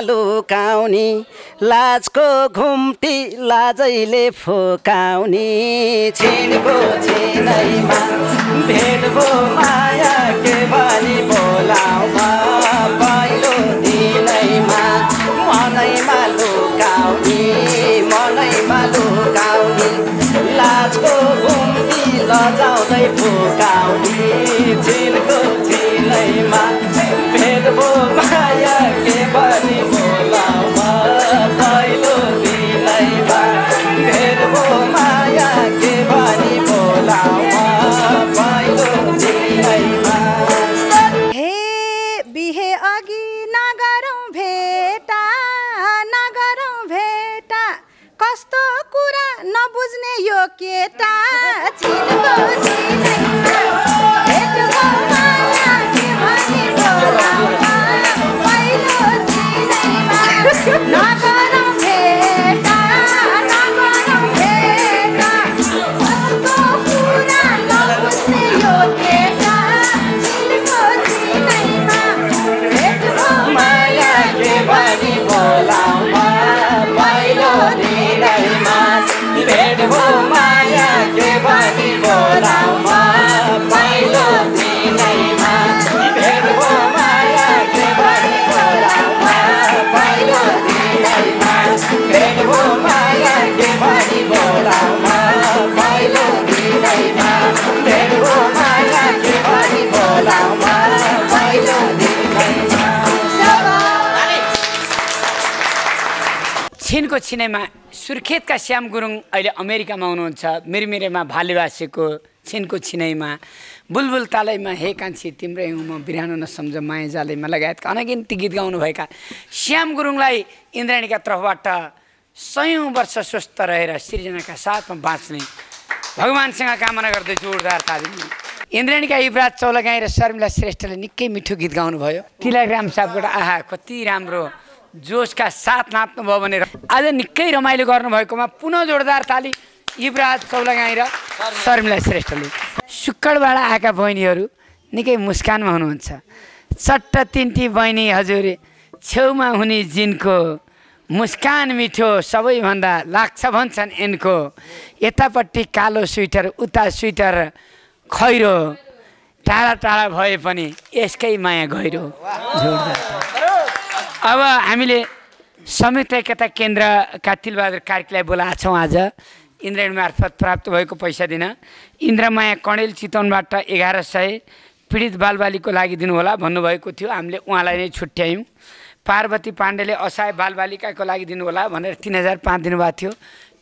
लुकाउने लाजको घुम्टी लाजैले फुकाउने छिनको छिनैमा भेट भो माया के भनी बोलाउमा यो केटा चिनको चिनैमा भेटको माया के भनी बोलाउला पहिलो चिनैमा नगरौँ भेटा उसको कुरा नबुझ्ने यो केटा चिनको चिनैमा भेटको माया के भनी बोलाउला पहिलो दिनैमा भेट भो माया के भनी बोलाउला पहिलो दिनैमा भेट भो माया के भनी बोलाउला पहिलो दिनैमा भेट भो माया के भनी बोलाउला पहिलो दिनैमा भेट भो माया के भनी बोलाउला पहिलो दिनैमा। छिनको छिनैमा सुर्खेतका श्याम गुरुङ अहिले अमेरिकामा हुनुहुन्छ। मिरमिरेमा भालेवासीको छिनको छिनैमा बुलबुल तालैमा हे कान्छी तिम्रै हुँ म बिरानो नसम्झ माया जालैमा लगायतका अनगिन्ती गीत गाउनुभएका श्याम गुरुङलाई इन्द्राणीका तर्फबाट 100औं वर्ष स्वस्थ रहेर सृजनाका साथमा बाँच्ने भगवानसँग कामना गर्दै जोरदार ताली। इन्द्राणीका युवराज चौलागाई र शर्मिला श्रेष्ठले निकै मिठो गीत गाउनुभयो। तिलकराम साहबबाट आहा कति राम्रो जोसका साथ नाच्नुभयो भनेर आज निकै रमाइलो गर्नुभएकोमा पुनः जोरदार ताली युवराज चौलागाई र शर्मिला श्रेष्ठले। सुक्कडबाट आएका बहिनीहरू निकै मुस्कानमा हुनुहुन्छ। चट्ट तिनटी बहिनी हजुर छेउमा हुने जिनको मुस्कान मिठो सबैभन्दा लाग्छ भन्छन् एनको यतापट्टि कालो स्वेटर उता स्वेटर खैरो टाढा टाढा भए पनि यसकै माया गहिरो। जोरदार। अब हामीले संयुक्त एकता केन्द्रका तिलबहादुर कार्कीलाई बोलाएको छौँ। आज इन्द्राणी मार्फत प्राप्त भएको पैसा दिन इन्द्रमाया कणेल चितवनबाट 1100 पीडित बालबालीको लागि दिनुहोला भन्नुभएको थियो। हामीले उहाँलाई नै छुट्यायौँ। पार्वती पाण्डेले असहाय बालबालिकाको लागि दिनुहोला भनेर 3005 दिनुभएको थियो,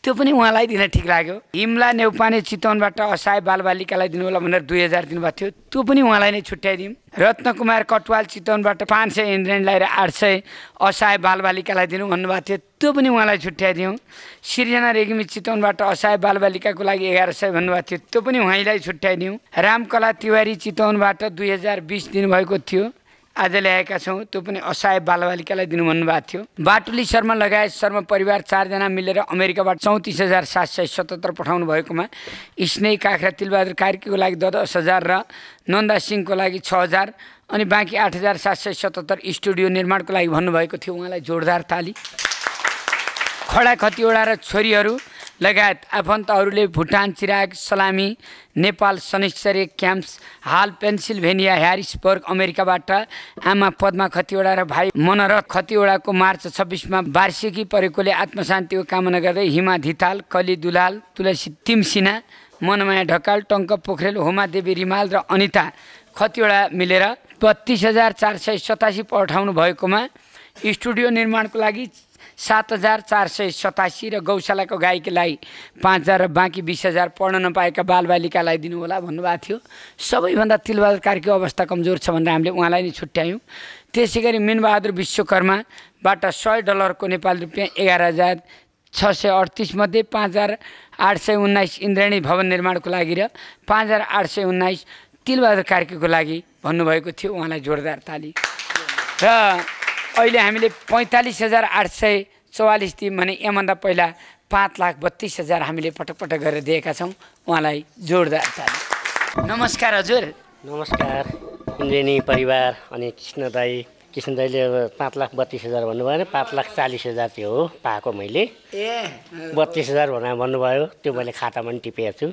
त्यो पनि उहाँलाई दिन ठिक लाग्यो। हिमला नेउपाने चितवनबाट असहाय बालबालिकालाई दिनुहोला भनेर 2000 दिनुभएको थियो, त्यो पनि उहाँलाई नै छुट्याइदिउँ। रत्नकुमार कटवाल चितवनबाट 500 इन्द्राणीलाई र 800 असहाय बालबालिकालाई दिनु भन्नुभएको थियो, त्यो पनि उहाँलाई छुट्याइदिउँ। सृजना रेग्मी चितवनबाट असहाय बालबालिकाको लागि 1100 भन्नुभएको थियो, त्यो पनि उहाँलाई छुट्याइदिउँ। रामकला तिवारी चितवनबाट 2020 दिनुभएको थियो, आज ल्याएका छौँ, त्यो पनि असहाय बालबालिकालाई दिनु भन्नुभएको थियो। बाटुली शर्मा लगायत शर्मा परिवार 4 जना मिलेर अमेरिकाबाट 34,777 पठाउनु भएकोमा स्नेही काखरा तिलबहादुर कार्कीको लागि 10,000 र नन्दा सिंहको लागि 6,000 अनि बाँकी 8,777 स्टुडियो निर्माणको लागि भन्नुभएको थियो। उहाँलाई जोरदार ताली। खडा खतिवडा र छोरीहरू लगायत आफन्तहरूले भुटान चिराग सलामी नेपाल शनिश्चर्य क्याम्प्स हाल पेन्सिल्भेनिया ह्यारिसबर्ग अमेरिकाबाट आमा पद्मा खतिवडा र भाइ मनरथ खतिवडाको मार्च 26मा वार्षिकी परेकोले आत्मशान्तिको कामना गर्दै हिमा धिताल कली दुलाल तुलसी तिमसिना मनमाया ढकाल टङ्क पोखरेल होमा देवी रिमाल र अनिता खतिवडा मिलेर 32,487 पठाउनु भएकोमा स्टुडियो निर्माणको लागि 7,487 र गौशालाको गाईलाई 5,000 र बाँकी 20,000 पढ्न नपाएका बालबालिकालाई दिनुहोला भन्नुभएको थियो। सबैभन्दा तिलबहादुर कार्कीको अवस्था कमजोर छ भनेर हामीले उहाँलाई नै छुट्यायौँ। त्यसै गरी मिनबहादुर विश्वकर्माबाट $100 नेपाली रुपियाँ 11,638 मध्ये 5,819 इन्द्राणी भवन निर्माणको लागि र 5,819 तिलबहादुर कार्कीको लागि भन्नुभएको थियो। उहाँलाई जोरदार ताली। र अहिले हामीले 45,844 दियौँ भने यहाँभन्दा पहिला 5,32,000 हामीले पटक पटक गरेर दिएका छौँ। उहाँलाई जोरदार ताली। नमस्कार हजुर। नमस्कार इन्द्रेणी परिवार अनि कृष्ण दाईले अब 5,32,000 भन्नुभयो भने 5,40,000 त्यो हो पाएको मैले। 32,000 भन्नुभयो त्यो मैले खातामा पनि टिपेको छु।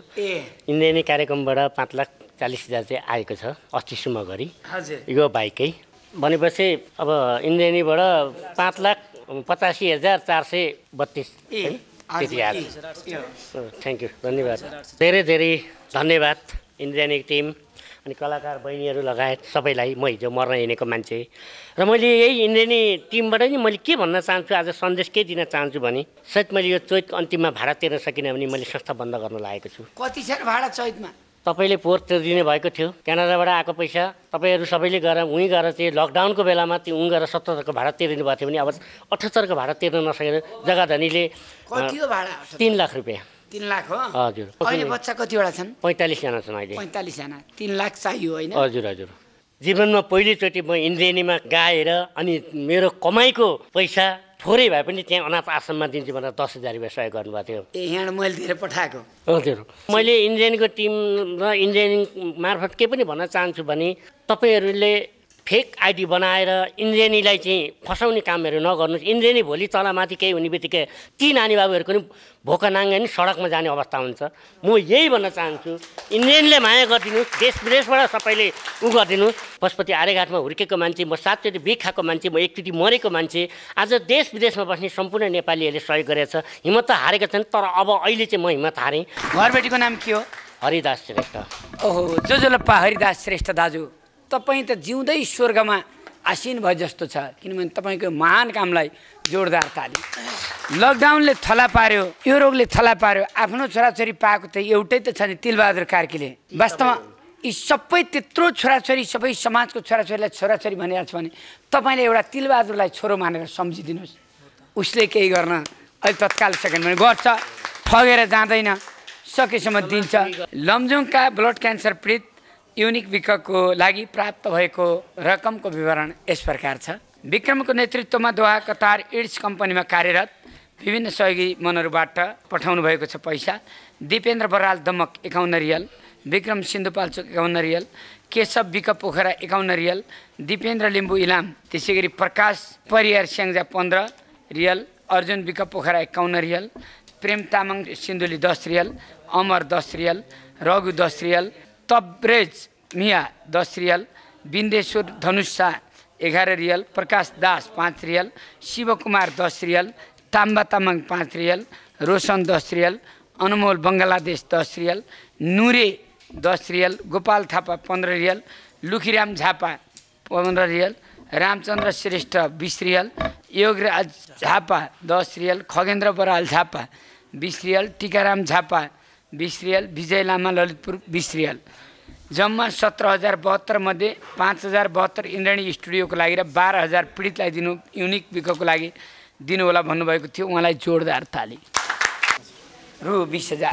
इन्द्रेणी कार्यक्रमबाट 5,40,000 चाहिँ आएको छ अस्तिसम्म गरी यो बाइकै भनेपछि अब इन्द्रेणीबाट 5,85,432 त्यति आयो। थ्याङ्क यू, धन्यवाद, धेरै धेरै धन्यवाद इन्द्रेणी टिम अनि कलाकार बहिनीहरू लगायत सबैलाई। म हिजो मर्न हिँडेको मान्छे र मैले यही इन्द्रेणी टिमबाट नि मैले के भन्न चाहन्छु, आज सन्देश के दिन चाहन्छु भने सायद मैले यो चैतको अन्तिममा भाडा तिर्न सकिनँ भने मैले संस्था बन्द गर्न लागेको छु। कति छ भाडा चैतमा? तपाईँले पोहोर तिर्दिने भएको थियो, क्यानाडाबाट आएको पैसा तपाईँहरू सबैले गएर उहीँ गएर चाहिँ लकडाउनको बेलामा त्यो उहीँ गएर 77को भाडा तिर्दिनु भएको थियो भने अब 78को भाडा तिर्न नसकेर जग्गा धनीले 3 लाख रुपियाँ 3 लाख हो हजुर अहिले बच्चा कतिवटा छन् 45 जना छन् अहिले 45 जना 3 लाख चाहियो होइन हजुर हजुर जीवनमा पहिलोचोटि म इन्द्रेणीमा गाएर अनि मेरो कमाइको पैसा थोरै भए पनि त्यहाँ अनाथ आश्रममा दिन्छु भनेर 10,000 रुपियाँ सहयोग गर्नुभएको थियो यहाँ मैले धेरै पठाएको हजुर मैले इन्जिनियरिङको टिम र इन्जिनियरिङ मार्फत के पनि भन्न चाहन्छु भने तपाईँहरूले फेक आइडी बनाएर इन्जिनियरिङलाई चाहिँ फसाउने कामहरू नगर्नुहोस् इन्जिनियरिङ भोलि तलमाथि केही हुने बित्तिकै ती नानी बाबुहरूको नि भोका नाङ्गे नि सडकमा जाने अवस्था हुन्छ म यही भन्न चाहन्छु इन्जिनियरिङले माया गरिदिनुहोस् देश विदेशबाट सबैले गरिदिनुहोस् पशुपति आर्यघाटमा हुर्केको मान्छे म 7 चोटि बिख खाएको मान्छे म 1 चोटि मरेको मान्छे आज देश विदेशमा बस्ने सम्पूर्ण नेपालीहरूले सहयोग गरेको छ हिम्मत त हारेका छन् तर अब अहिले चाहिँ म हिम्मत हारेँ घरबेटीको नाम के हो हरिदास श्रेष्ठ ओहो जोजोलप्पा हरिदास श्रेष्ठ दाजु तपाईँ त जिउँदै स्वर्गमा आसीन भए जस्तो छ किनभने तपाईँको महान कामलाई जोरदार ताली लकडाउनले थला पार्यो यो रोगले थला पार्यो आफ्नो छोराछोरी पाएको त एउटै त छ नि तिलबहादुर कार्कीले वास्तवमा यी सबै त्यत्रो छोराछोरी सबै समाजको छोराछोरीलाई छोराछोरी भनिरहेको छ भने तपाईँले एउटा तिलबहादुरलाई छोरो मानेर सम्झिदिनुहोस् उसले केही गर्न अहिले तत्काल सकेन भने गर्छ ठगेर जाँदैन सकेसम्म दिन्छ लमजुङका ब्लड क्यान्सर पीडित युनिक विकको लागि प्राप्त भएको रकमको विवरण यस प्रकार छ विक्रमको नेतृत्वमा दोहा कतार इड्स कम्पनीमा कार्यरत विभिन्न सहयोगी मनहरूबाट पठाउनु भएको छ पैसा Dipendra Baral Damak 51 real Vikram Sindhupalchok 51 real Keshav week Pokhara 51 real Dipendra Limbu Ilam त्यसै गरी प्रकाश Pariyar Syangja 15 real Arjun week Pokhara 51 real प्रेम तामाङ सिन्धुली 10 रियल अमर 10 रियल रघु 10 रियल तब्रेज मिया 10 रियल बिन्देश्वर धनुषा 11 रियल प्रकाश दास 5 real Shivkumar 10 real ताम्बा Tamang 5 real Roshan 10 real अनमोल बङ्गलादेश 10 रियल नुरे 10 रियल गोपाल थापा 15 रियल लुखीराम झापा 15 रियल रामचन्द्र श्रेष्ठ 20 रियल योगराज झापा 10 रियल खगेन्द्र बराल झापा 20 रियल टिकाराम झापा 20 रियल विजय लामा ललितपुर 20 रियल जम्मा 17,072 मध्ये 5,072 इन्द्रेणी स्टुडियोको लागि र 12,000 पीडितलाई दिनु युनिक विकको लागि दिनु होला भन्नुभएको थियो उहाँलाई जोरदार ताली रु 20,000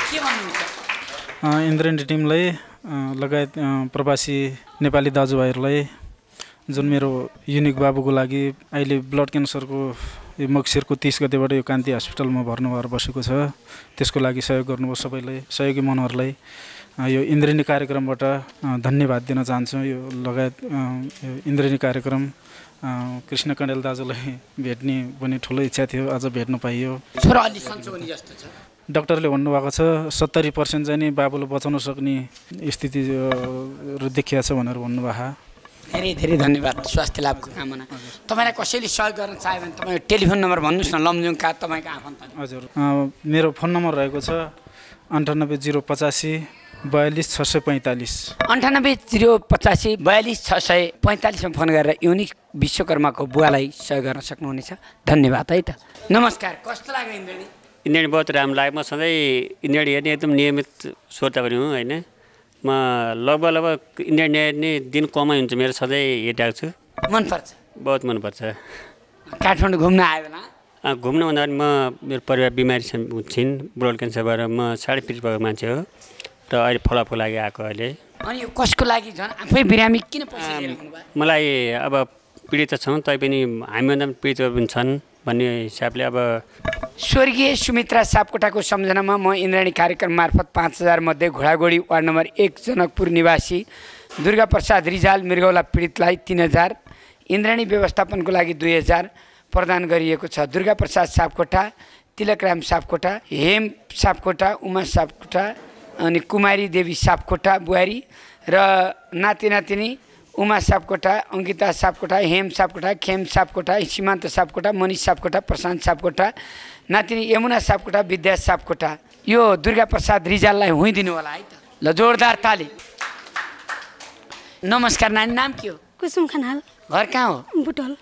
के भन्नुहुन्छ इन्द्रेणी टिमलाई लगायत प्रवासी नेपाली दाजुभाइहरूलाई जुन मेरो युनिक बाबुको लागि अहिले ब्लड क्यान्सरको मक्सिरको 30 गतेबाट यो कान्ति हस्पिटलमा भर्ना भएर बसेको छ त्यसको लागि सहयोग गर्नुभयो सबैलाई सहयोगी मनहरूलाई यो इन्द्रेणी कार्यक्रमबाट धन्यवाद दिन चाहन्छु यो लगायत इन्द्रेणी कार्यक्रम कृष्ण कण्डेल दाजुलाई भेट्ने पनि ठुलो इच्छा थियो आज भेट्न पाइयो छोरा अलि सन्चो हुने जस्तो छ डाक्टरले भन्नुभएको छ 70% चाहिँ नि बाबुले बचाउन सक्ने स्थिति देखिया छ भनेर भन्नुभएको धेरै धेरै धन्यवाद स्वास्थ्य लाभको कामना तपाईँलाई कसैले सहयोग गर्न चाह्यो भने तपाईँ टेलिफोन नम्बर भन्नुहोस् न लमजुङका तपाईँको आफन्त हजुर मेरो फोन नम्बर रहेको छ 98 085 42 645 98 085 42 645 मा फोन गरेर युनिक विश्वकर्माको बुवालाई सहयोग गर्न सक्नुहुनेछ धन्यवाद है त नमस्कार कस्तो लाग्यो इन्द्रेणी इन्द्रेणी बहुत राम्रो लाग्यो म सधैँ इन्द्रेणी हेर्ने एकदम नियमित श्रोता पनि हुँ होइन म लगभग इन्द्रेणी दिन कमै हुन्छ मेरो सधैँ हेरिरहेको छु मनपर्छ बहुत मनपर्छ काठमाडौँ घुम्न आयो होला घुम्न भन्दाखेरि म मेरो परिवार बिमारी छिन् ब्लड क्यान्सरबाट म 50 भएको मान्छे हो र अहिले फलाफल लागि आएको अहिले अनि यो कसको लागि झन् आफै बिरामी किन पैसा लिएर आउनुभयो मलाई अब पीडित छौँ तैपनि हामीभन्दा पीडित पनि छन् भन्ने हिसाबले अब स्वर्गीय सुमित्रा सापकोटाको सम्झनामा म इन्द्रेणी कार्यक्रम मार्फत 5,000 मध्ये घोडागोडी वार्ड नम्बर 1 जनकपुर निवासी दुर्गा प्रसाद रिजाल मृगौला पीडितलाई 3,000 इन्द्रेणी व्यवस्थापनको लागि 2,000 प्रदान गरिएको छ दुर्गा प्रसाद सापकोटा तिलकराम सापकोटा हेम सापकोटा उमा सापकोटा अनि कुमारी देवी सापकोटा बुहारी र नाति नातिनी उमा सापकोटा अङ्किता सापकोटा हेम सापकोटा खेम सापकोटा सीमान्त सापकोटा मनिष सापकोटा प्रशान्त सापकोटा नातिनी यमुना सापकोटा विद्या सापकोटा यो दुर्गा प्रसाद रिजाललाई हुइदिनु होला है त ल जोरदार ताली नमस्कार नानी नाम के हो कुसुम खनाल घर कहाँ हो बुटोल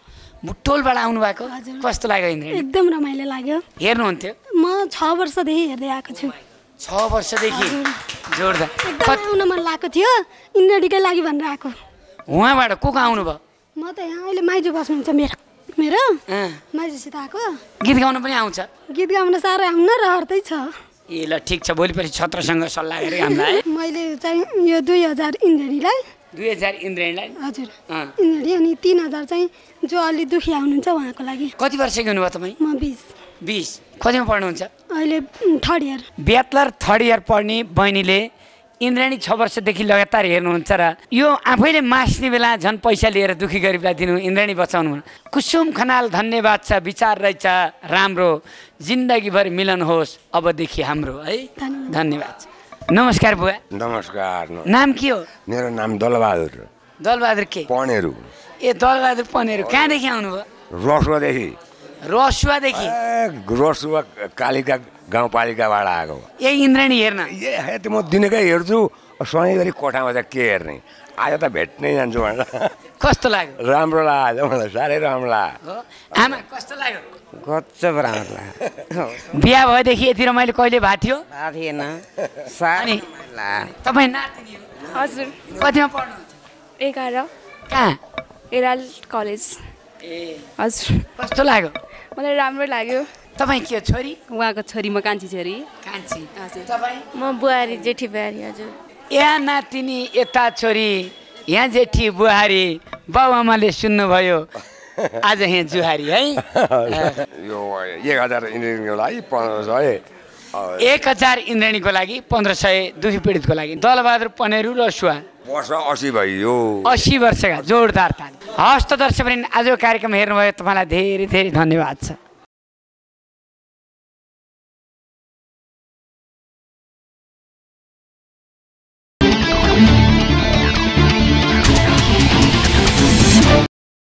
बुटोलबाट आउनु भएको कस्तो लाग्यो इन्द्रेणी एकदम रमाइलो लाग्यो हेर्नुहुन्थ्यो म 6 वर्षदेखि हेर्दै आएको छु 6 वर्षदेखि जोरदार एकदम आउन मन लागेको थियो इन्द्रेणीकै लागि भनेर आएको उहाँबाट को आउनु भयो म त यहाँ अहिले माइजू बस्नुहुन्छ मेरो मेरो अँ, माइजूसित आएको गीत गाउन पनि आउँछ गीत गाउन साह्रै आउन रहर्दै छ ए ल ठिक छ भोलिपछि छत्रसँग सल्लाह गरे हामीलाई मैले चाहिँ यो 2000 इन्द्रेणीलाई 2000 इन्द्रेणीलाई हजुर अँ, इन्द्रेणी अनि 3000 चाहिँ जो अलि दुखी हुनुहुन्छ उहाँको लागि कति वर्षको हुनुभयो तपाईँ म 20 20 कतिमा पढ्नुहुन्छ अहिले 3rd year bachelor 3rd year पढ्ने बहिनीले इन्द्राणी 6 वर्षदेखि लगातार हेर्नुहुन्छ र यो आफैले मास्ने बेला झन् पैसा लिएर दुखी गरिबलाई दिनु इन्द्राणी बचाउनु कुसुम खनाल धन्यवाद छ विचार रहेछ राम्रो जिन्दगीभर मिलन होस् अबदेखि हाम्रो है धन्यवाद नमस्कार बुवा नमस्कार नाम के हो मेरो नाम दलबहादुर दलबहादुर के पनेरू ए दलबहादुर पनेरू कहाँदेखि आउनुभयो रसुवादेखि रसुवादेखि रसुवा कालिका गाउँपालिकाबाट आएको ए इन्द्राणी हेर्न ए म दिनकै हेर्छु सधैँभरि कोठामा चाहिँ के हेर्ने आज त भेट्नै जान्छु भनेर कस्तो लाग्यो राम्रो लाग्यो मलाई साह्रै राम्रो लाग्यो हो आमा कस्तो लाग्यो गजब राम्रो लाग्यो बिहा भएदेखि यति रमाइलो कहिले भएको थियो थाहा थिएन अनि तपाईँ नातिनी हो हजुर कतिमा पढ्नुहुन्छ 11 कहाँ एराल कलेज ए हजुर कस्तो लाग्यो मलाई राम्रो लाग्यो तपाईँ के हो छोरी उहाँको छोरी म कान्छी छोरी कान्छी तपाईँ म बुहारी जेठी बुहारी हजुर यहाँ नातिनी यता छोरी यहाँ जेठी बुहारी बाउ आमाले सुन्नुभयो आज यहाँ जुहारी है यो 1000 इन्द्रेणीको लागि 1500 1000 इन्द्रेणीको लागि 1500 दुखी पीडितको लागि दलबहादुर पनेरू रसुवा वर्ष 80 भयो 80 वर्षका जोरदार ताली हस्त दर्शकवृन्द आजको कार्यक्रम हेर्नुभयो तपाईँलाई धेरै धेरै धन्यवाद छ।